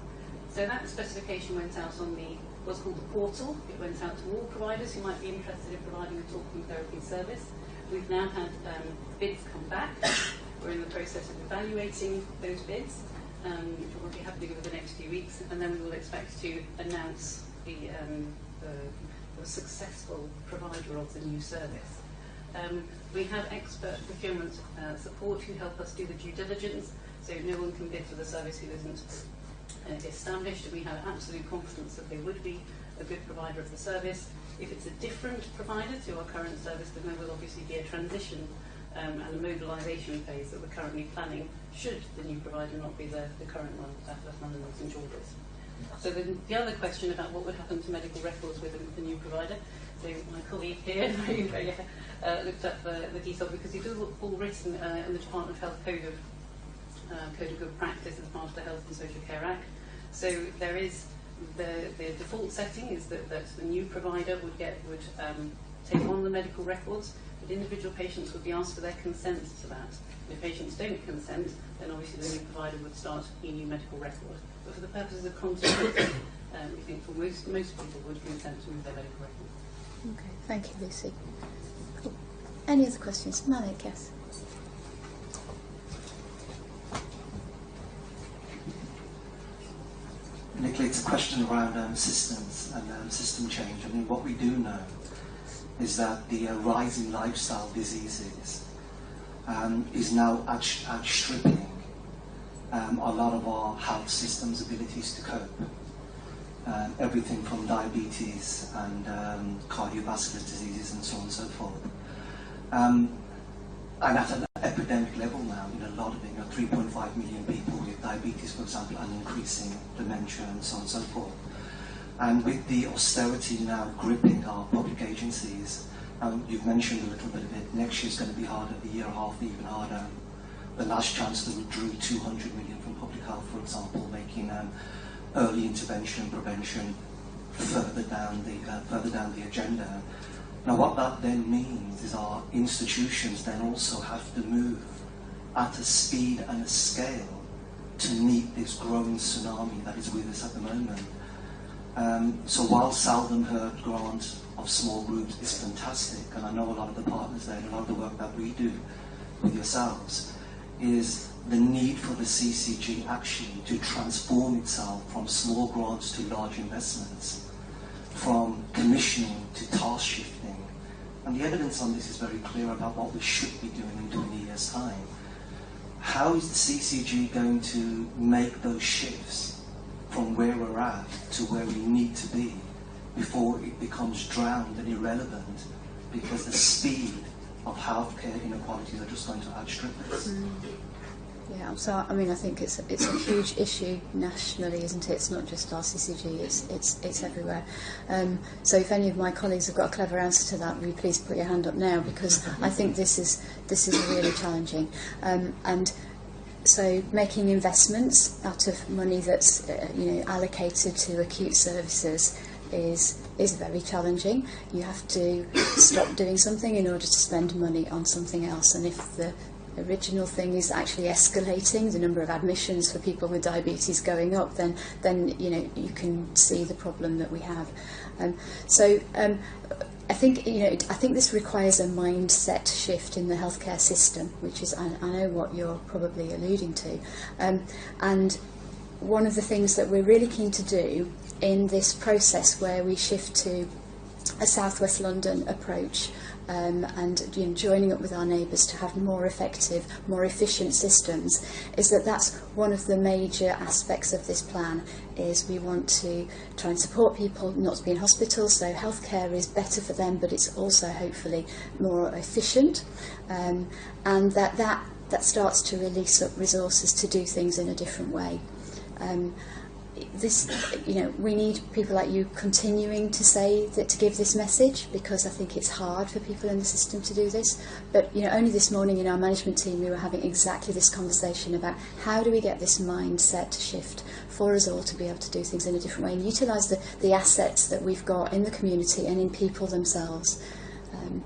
So that specification went out on what's called the portal. It went out to all providers who might be interested in providing a talking therapy service. We've now had bids come back. We're in the process of evaluating those bids, which will be happening over the next few weeks, and then we will expect to announce the successful provider of the new service. We have expert procurement support who help us do the due diligence, so no one can bid for the service who isn't established, and we have absolute confidence that they would be a good provider of the service. If it's a different provider to our current service, then there will obviously be a transition and a mobilisation phase that we're currently planning, should the new provider not be the current one, South West London and St George's. So the other question about what would happen to medical records with the new provider, so my colleague here looked up the detail, because it does all written in the Department of Health Code of Good Practice as part of the Health and Social Care Act. So there is the default setting is that the new provider would take on the medical records, but individual patients would be asked for their consent to that. If patients don't consent, then obviously the new provider would start a new medical record. But for the purposes of continuity, we think for most people would consent to move their medical record.
Okay, thank you, Lucy. Cool. Any other questions? Malik, yes.
Nicola, it's a question around systems and system change. I mean, what we do know is that the rise in lifestyle diseases is now outstripping a lot of our health systems' abilities to cope. Everything from diabetes and cardiovascular diseases and so on and so forth. And at an epidemic level now, a lot of 3.5 million people with diabetes, for example, and increasing dementia and so on and so forth. And with the austerity now gripping our public agencies, you've mentioned a little bit of it, next year's going to be harder, the year after even harder. The last Chancellor withdrew 200 million from public health, for example, making early intervention, prevention further down the agenda. Now, what that then means is our institutions then also have to move at a speed and a scale to meet this growing tsunami that is with us at the moment. So while seldom heard grant of small groups is fantastic, and I know a lot of the partners there and a lot of the work that we do with yourselves, is the need for the CCG actually to transform itself from small grants to large investments, from commissioning to task shifting. And the evidence on this is very clear about what we should be doing in 20 years' time. How is the CCG going to make those shifts from where we're at to where we need to be before it becomes drowned and irrelevant because the speed of healthcare inequalities are just going to outstrip us?
Yeah, so I mean, I think it's a huge issue nationally, isn't it? It's not just our CCG; it's everywhere. So if any of my colleagues have got a clever answer to that, will you please put your hand up now, because I think this is really challenging. And so making investments out of money that's allocated to acute services is very challenging. You have to stop doing something in order to spend money on something else, and if the original thing is actually escalating, the number of admissions for people with diabetes going up, then you can see the problem that we have. I think this requires a mindset shift in the healthcare system, which is I know what you're probably alluding to, and one of the things that we're really keen to do in this process where we shift to a South West London approach, and joining up with our neighbours to have more effective, more efficient systems, is that's one of the major aspects of this plan. Is we want to try and support people not to be in hospital, so healthcare is better for them, but it's also hopefully more efficient, and that starts to release up resources to do things in a different way. We need people like you continuing to to give this message, because I think it's hard for people in the system to do this. But only this morning in our management team we were having exactly this conversation about how do we get this mindset shift for us all to be able to do things in a different way and utilise the assets that we've got in the community and in people themselves.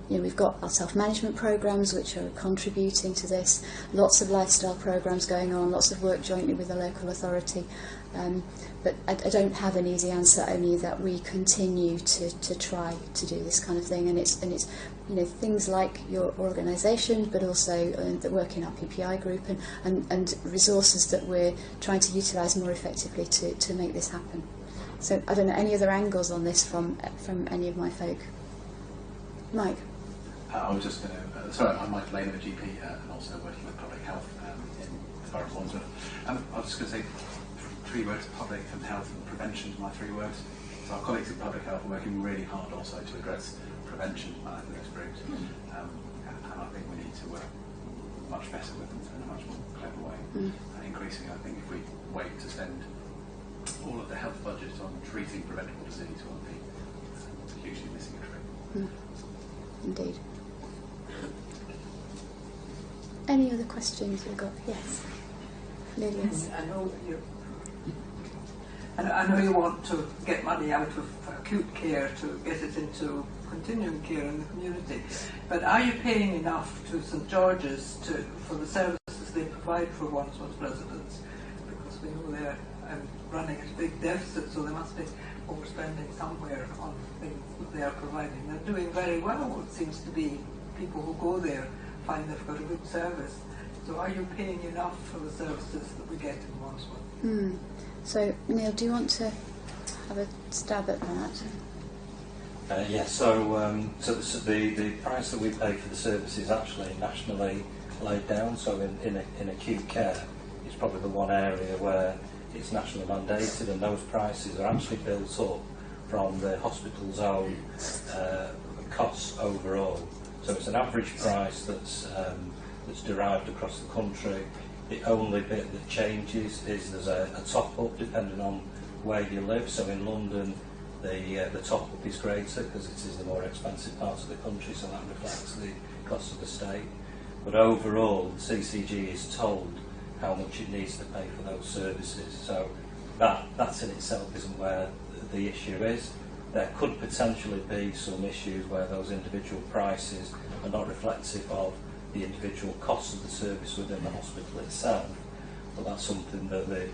We've got our self-management programmes which are contributing to this, lots of lifestyle programmes going on, lots of work jointly with the local authority. But I don't have an easy answer, only that we continue to try to do this kind of thing, and it's things like your organisation, but also the work in our PPI group and resources that we're trying to utilise more effectively to make this happen. So I don't know, any other angles on this from any of my folk? Mike?
I was just going to, sorry, I'm Michael Lane, a GP, and also working with public health in the borough of Wandsworth. I was just going to say 3 words: public and health and prevention are my 3 words. So our colleagues in public health are working really hard also to address prevention in those groups, and I think we need to work much better with them in a much more clever way. Increasingly, I think if we wait to spend all of the health budget on treating preventable disease, we'll be hugely missing a trick.
Indeed. Any other questions we've got? Yes. Lilias.
I know you want to get money out of acute care to get it into continuing care in the community, but are you paying enough to St George's for the services they provide for Wandsworth residents? Because we know they're running at a big deficit, so they must be overspending somewhere on things that they are providing. They're doing very well, it seems to be. People who go there find they've got a good service. So are you paying enough for the services that we get in Wandsworth?
So, Neil, do you want to have a stab at that?
Yeah, so the price that we pay for the service is actually nationally laid down, so in acute care it's probably the one area where it's nationally mandated, and those prices are actually built up from the hospital's own costs overall. So it's an average price that's derived across the country. The only bit that changes is there's a top-up depending on where you live. So in London, the top-up is greater because it is the more expensive part of the country, so that reflects the cost of the state. But overall, the CCG is told how much it needs to pay for those services. So that in itself isn't where the issue is. There could potentially be some issues where those individual prices are not reflective of the individual costs of the service within the hospital itself. But that's something that the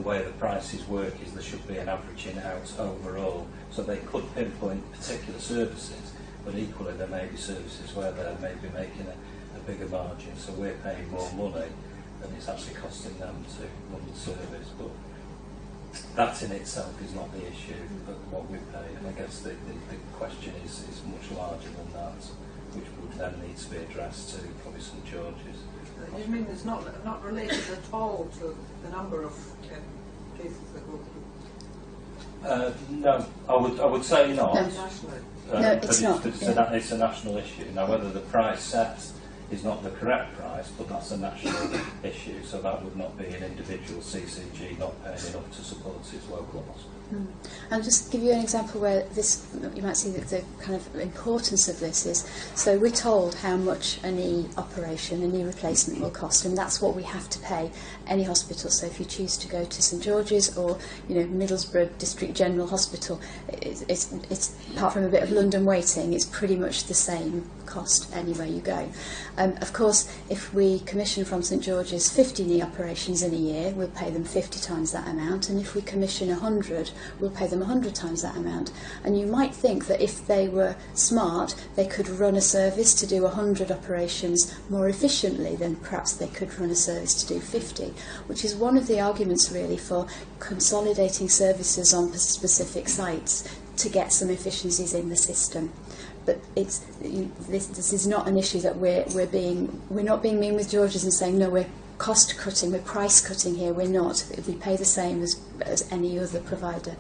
way the prices work is there should be an averaging out overall. So they could pinpoint particular services, but equally there may be services where they may be making a bigger margin. So we're paying more money and it's actually costing them to run the service. But that in itself is not the issue, but what we pay. And I guess the question is much larger than that, which would then need to be addressed to probably St George's.
You mean it's not related at all to the number of cases that go through?
No, I would say not.
No, it's not.
It's a national issue. Now, whether the price set is not the correct price, but that's a national issue, so that would not be an individual CCG not paying enough to support its local hospital.
I'll just give you an example where this, you might see that the kind of importance of this is, so we're told how much a knee operation, a knee replacement will cost, and that's what we have to pay any hospital. So if you choose to go to St George's or Middlesbrough District General Hospital, it's apart from a bit of London waiting, it's pretty much the same cost anywhere you go. Of course, if we commission from St George's 50 knee operations in a year, we'll pay them 50 times that amount, and if we commission 100, we'll pay them 100 times that amount. And you might think that if they were smart, they could run a service to do 100 operations more efficiently than perhaps they could run a service to do 50, which is one of the arguments really for consolidating services on specific sites to get some efficiencies in the system. But this is not an issue that we're not being mean with George's and saying no, we're cost cutting, we're price cutting here. We're not. We pay the same as any other provider.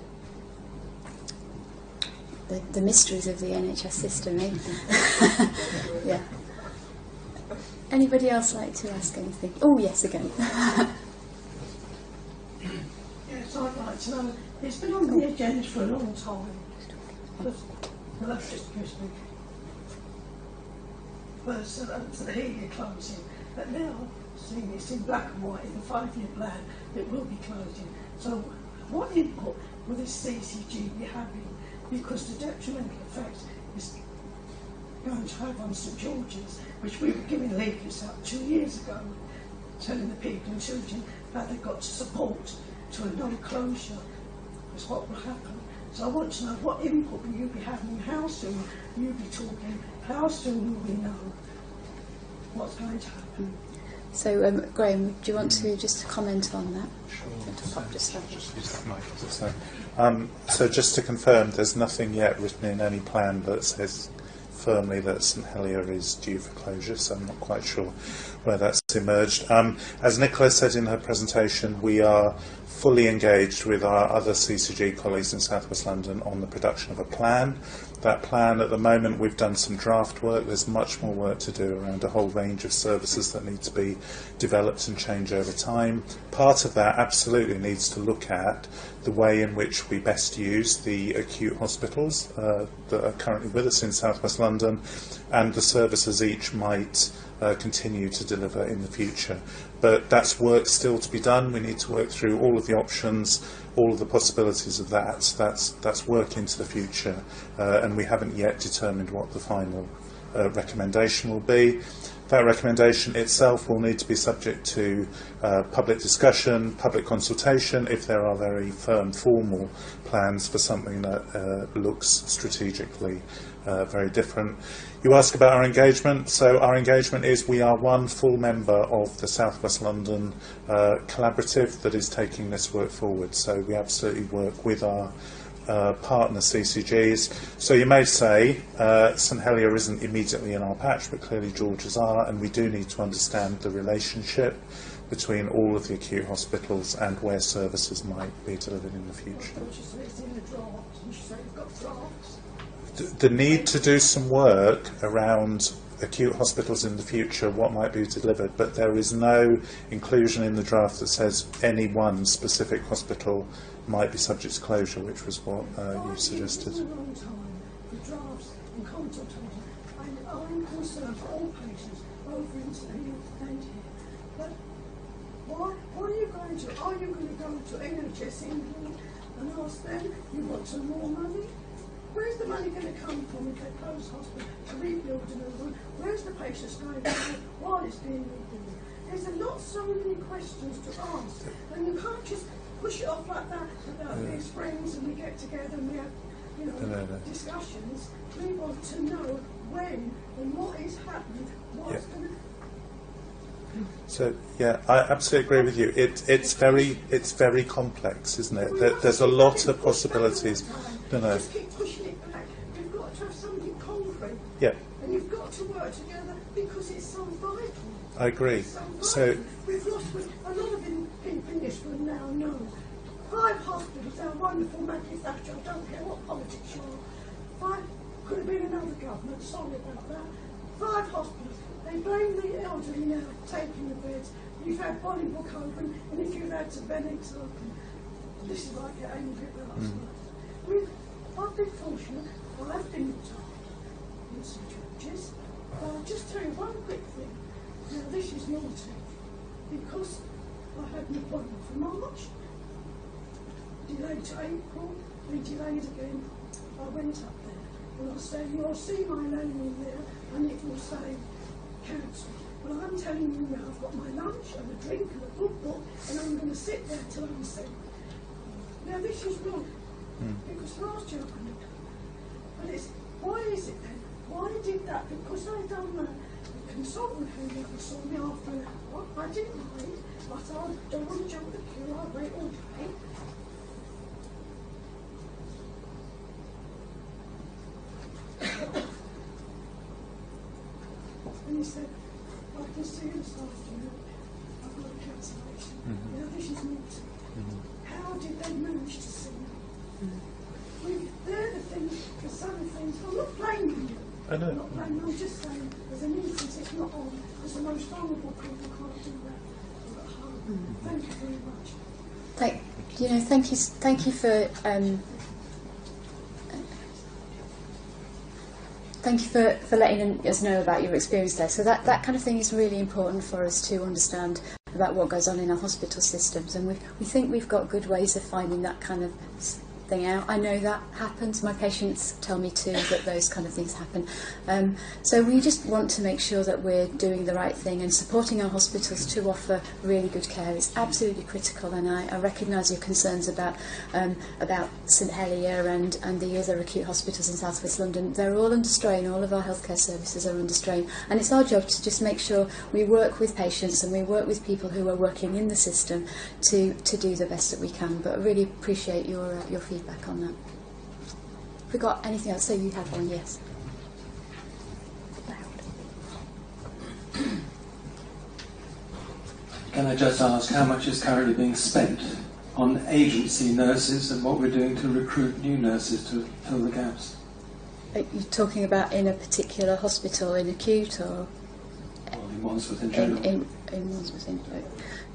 The mysteries of the NHS system, eh? Yeah. Anybody else like to ask anything? Oh yes, again.
Yes, I'd like to know. It's been on the agenda for a long time. Well, that's just Christmas. First, the Healy closing, but now, seeing it's in black and white in the 5-year plan, it will be closing. So, what input will this CCG be having? Because the detrimental effect is going to have on St George's, which we were giving leaflets out 2 years ago, telling the people and children that they've got to support to a non-closure, is what will happen. So I want to know what input will you be having, how soon will you be talking, how soon will we know what's going to happen?
So Graham, do you want to just comment on that?
So just to confirm, there's nothing yet written in any plan that says firmly that St Helier is due for closure, so I'm not quite sure where that's emerged. As Nicola said in her presentation, we are fully engaged with our other CCG colleagues in South West London on the production of a plan. That plan, at the moment, we've done some draft work. There's much more work to do around a whole range of services that need to be developed and change over time. Part of that absolutely needs to look at the way in which we best use the acute hospitals that are currently with us in South West London, and the services each might continue to deliver in the future. But that's work still to be done. We need to work through all of the options, all of the possibilities of that. That's work into the future, and we haven't yet determined what the final recommendation will be. That recommendation itself will need to be subject to public discussion, public consultation, if there are very firm formal plans for something that looks strategically very different. You ask about our engagement. So our engagement is we are one full member of the South West London collaborative that is taking this work forward. So we absolutely work with our partner CCGs. So you may say St Helier isn't immediately in our patch, but clearly George's are, and we do need to understand the relationship between all of the acute hospitals and where services might be delivered in the future. The need to do some work around acute hospitals in the future, what might be delivered, but there is no inclusion in the draft that says any one specific hospital might be subject to closure, which was what you suggested.
The drafts and consultation, I'm concerned for all patients over into the and here. But what are you going say to, are you going to go to NHS England and ask them, you want some more money? Where's the money going to come from if they close hospital to rebuild another one? Where's the patients going to while it's being rebuilt? There's so many questions to ask, and you can't just push it off like that without being friends and we get together and we have discussions. We want to know when and what is happening, what's going to.
So yeah, I absolutely agree with you. It's very complex, isn't it? There's a lot of possibilities.
Just keep pushing it back. You've got to have something concrete.
Yeah.
And you've got to work together because it's so vital.
I agree. So
we've lost a lot of people in this room now know 5 hospitals are wonderful manufacture. I don't care what politics you are. 5 could have been another government. Sorry about that. 5 hospitals. They blame the elderly now taking the beds. You've had Bolingbroke open, and if you've had St Benedict's open, this is like I get angry about. I've been fortunate. I've been told in some churches. But I'll just tell you one quick thing. Now this is naughty because I had an appointment for March, delayed to April, we delayed again. I went up there and I said, you'll see my name in there and it will say cancelled. Well, I'm telling you now, I've got my lunch and a drink and a good book and I'm going to sit there till I'm sick. Now this is wrong because last year I couldn't have done that. But it's, why is it then? Why did that? Because I done that. The consultant who never saw me after an hour, I didn't mind, but I don't want to jump the queue, I'll wait all day. And he said, I can see you this afternoon, I've got a cancellation. Now this is naughty. How did they manage to see me? They're the things, the some things, I'm not blaming you.
I know.
I'm not blaming, I'm just saying, there's an instance it's not on, because the most vulnerable people can't do that. Thank you very much.
Thank you for thank you for letting us know about your experience there. So that kind of thing is really important for us to understand about what goes on in our hospital systems, and we think we've got good ways of finding that kind of thing out. I know that happens. My patients tell me too that those kind of things happen. So we just want to make sure that we're doing the right thing and supporting our hospitals to offer really good care. It's absolutely critical, and I recognise your concerns about St Helier and the other acute hospitals in South West London. They're all under strain. All of our healthcare services are under strain, and it's our job to just make sure we work with patients and we work with people who are working in the system to do the best that we can. But I really appreciate your feedback on that. Have we got anything else? So you have one, yes.
Can I just ask how much is currently being spent on agency nurses and what we're doing to recruit new nurses to fill the gaps?
Are you talking about in a particular hospital, in acute, or
in Wandsworth in general?
In Wandsworth in general.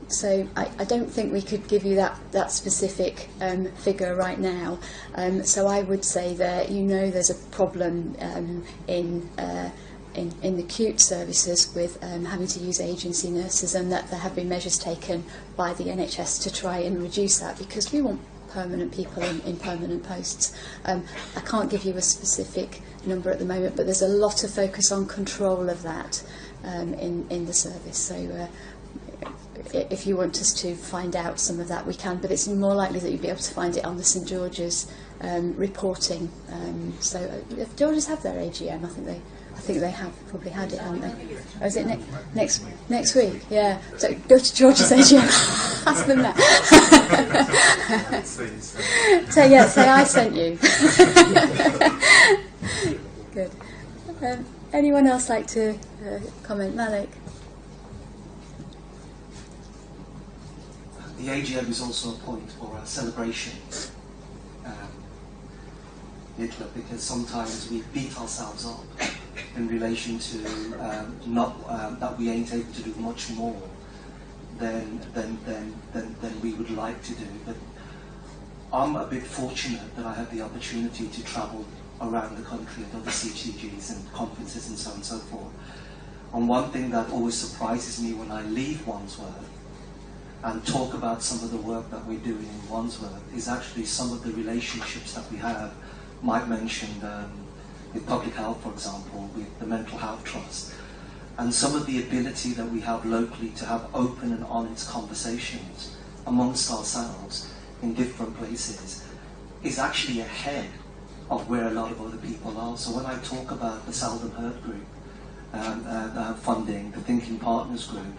So I don't think we could give you that specific figure right now. So I would say that there's a problem in the acute services with having to use agency nurses, and that there have been measures taken by the NHS to try and reduce that, because we want permanent people in permanent posts. I can't give you a specific number at the moment, but there's a lot of focus on control of that in the service. So if you want us to find out some of that, we can, but it's more likely that you'll be able to find it on the St George's reporting. So if George's have their AGM, I think they have probably had it, haven't they? Or is it next week? Yeah. So go to George's AGM, ask them that. Say I sent you. Good. Anyone else like to comment? Malik?
The AGM is also a point for a celebration, because sometimes we beat ourselves up in relation to that we ain't able to do much more than we would like to do. But I'm a bit fortunate that I had the opportunity to travel around the country at other CCGs and conferences and so on and so forth. And one thing that always surprises me when I leave Wandsworth, and talk about some of the work that we're doing in Wandsworth is actually some of the relationships that we have. Mike mentioned with public health, for example, with the Mental Health Trust, and some of the ability that we have locally to have open and honest conversations amongst ourselves in different places is actually ahead of where a lot of other people are. So when I talk about the Seldom Heard group funding, the Thinking Partners group,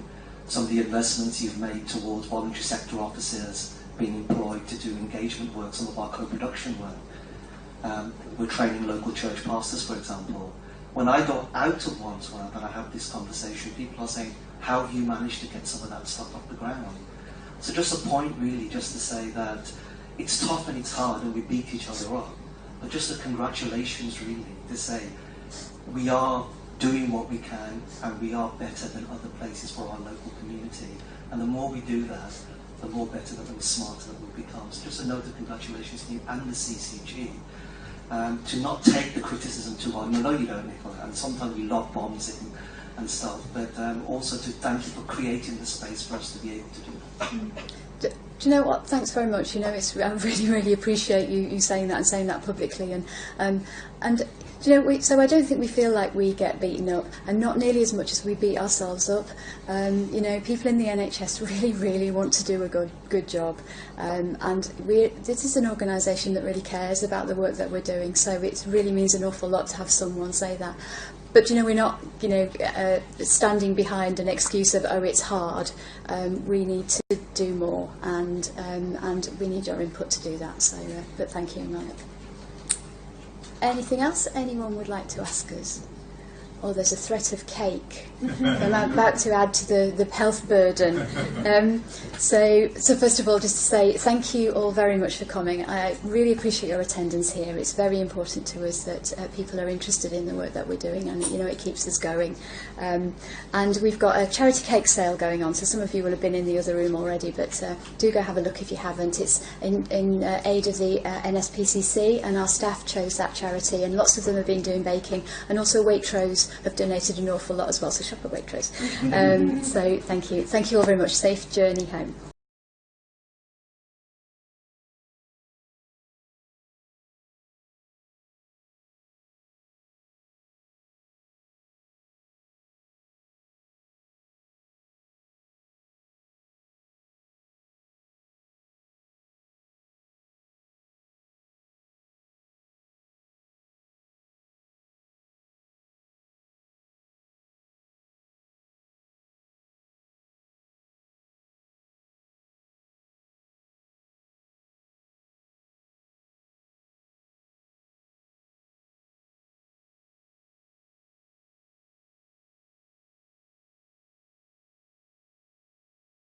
some of the investments you've made towards voluntary sector officers being employed to do engagement work, some of our co-production work. We're training local church pastors, for example. When I go out of Wandsworth and I have this conversation, people are saying, how have you managed to get some of that stuff off the ground? So just a point really, just to say that it's tough and it's hard and we beat each other up, but just a congratulations really to say we are doing what we can and we are better than other places for our local community. And the more we do that, the more better and smarter that we become. So just a note of congratulations to you and the CCG. To not take the criticism too hard. No, you don't, Nicola, and sometimes we lob bombs in and stuff, but also to thank you for creating the space for us to be able to do that.
Do you know what? Thanks very much. You know, I really appreciate you saying that and saying that publicly. And do you know, so I don't think we feel like we get beaten up, and not nearly as much as we beat ourselves up. You know, people in the NHS really want to do a good job, and this is an organisation that really cares about the work that we're doing. So it really means an awful lot to have someone say that. But you know, we're not, you know, standing behind an excuse of, oh, it's hard. We need to do more, and we need your input to do that. So, but thank you, Mike. Anything else anyone would like to ask us? Or there's a threat of cake. I'm about to add to the health burden. So first of all, just to say thank you all very much for coming. I really appreciate your attendance here. It's very important to us that people are interested in the work that we're doing, and you know, it keeps us going. And we've got a charity cake sale going on, so some of you will have been in the other room already, but do go have a look if you haven't. It's in aid of the NSPCC, and our staff chose that charity, and lots of them have been doing baking, and also Waitrose have donated an awful lot as well, so shop at Waitrose. So thank you all very much. Safe journey home.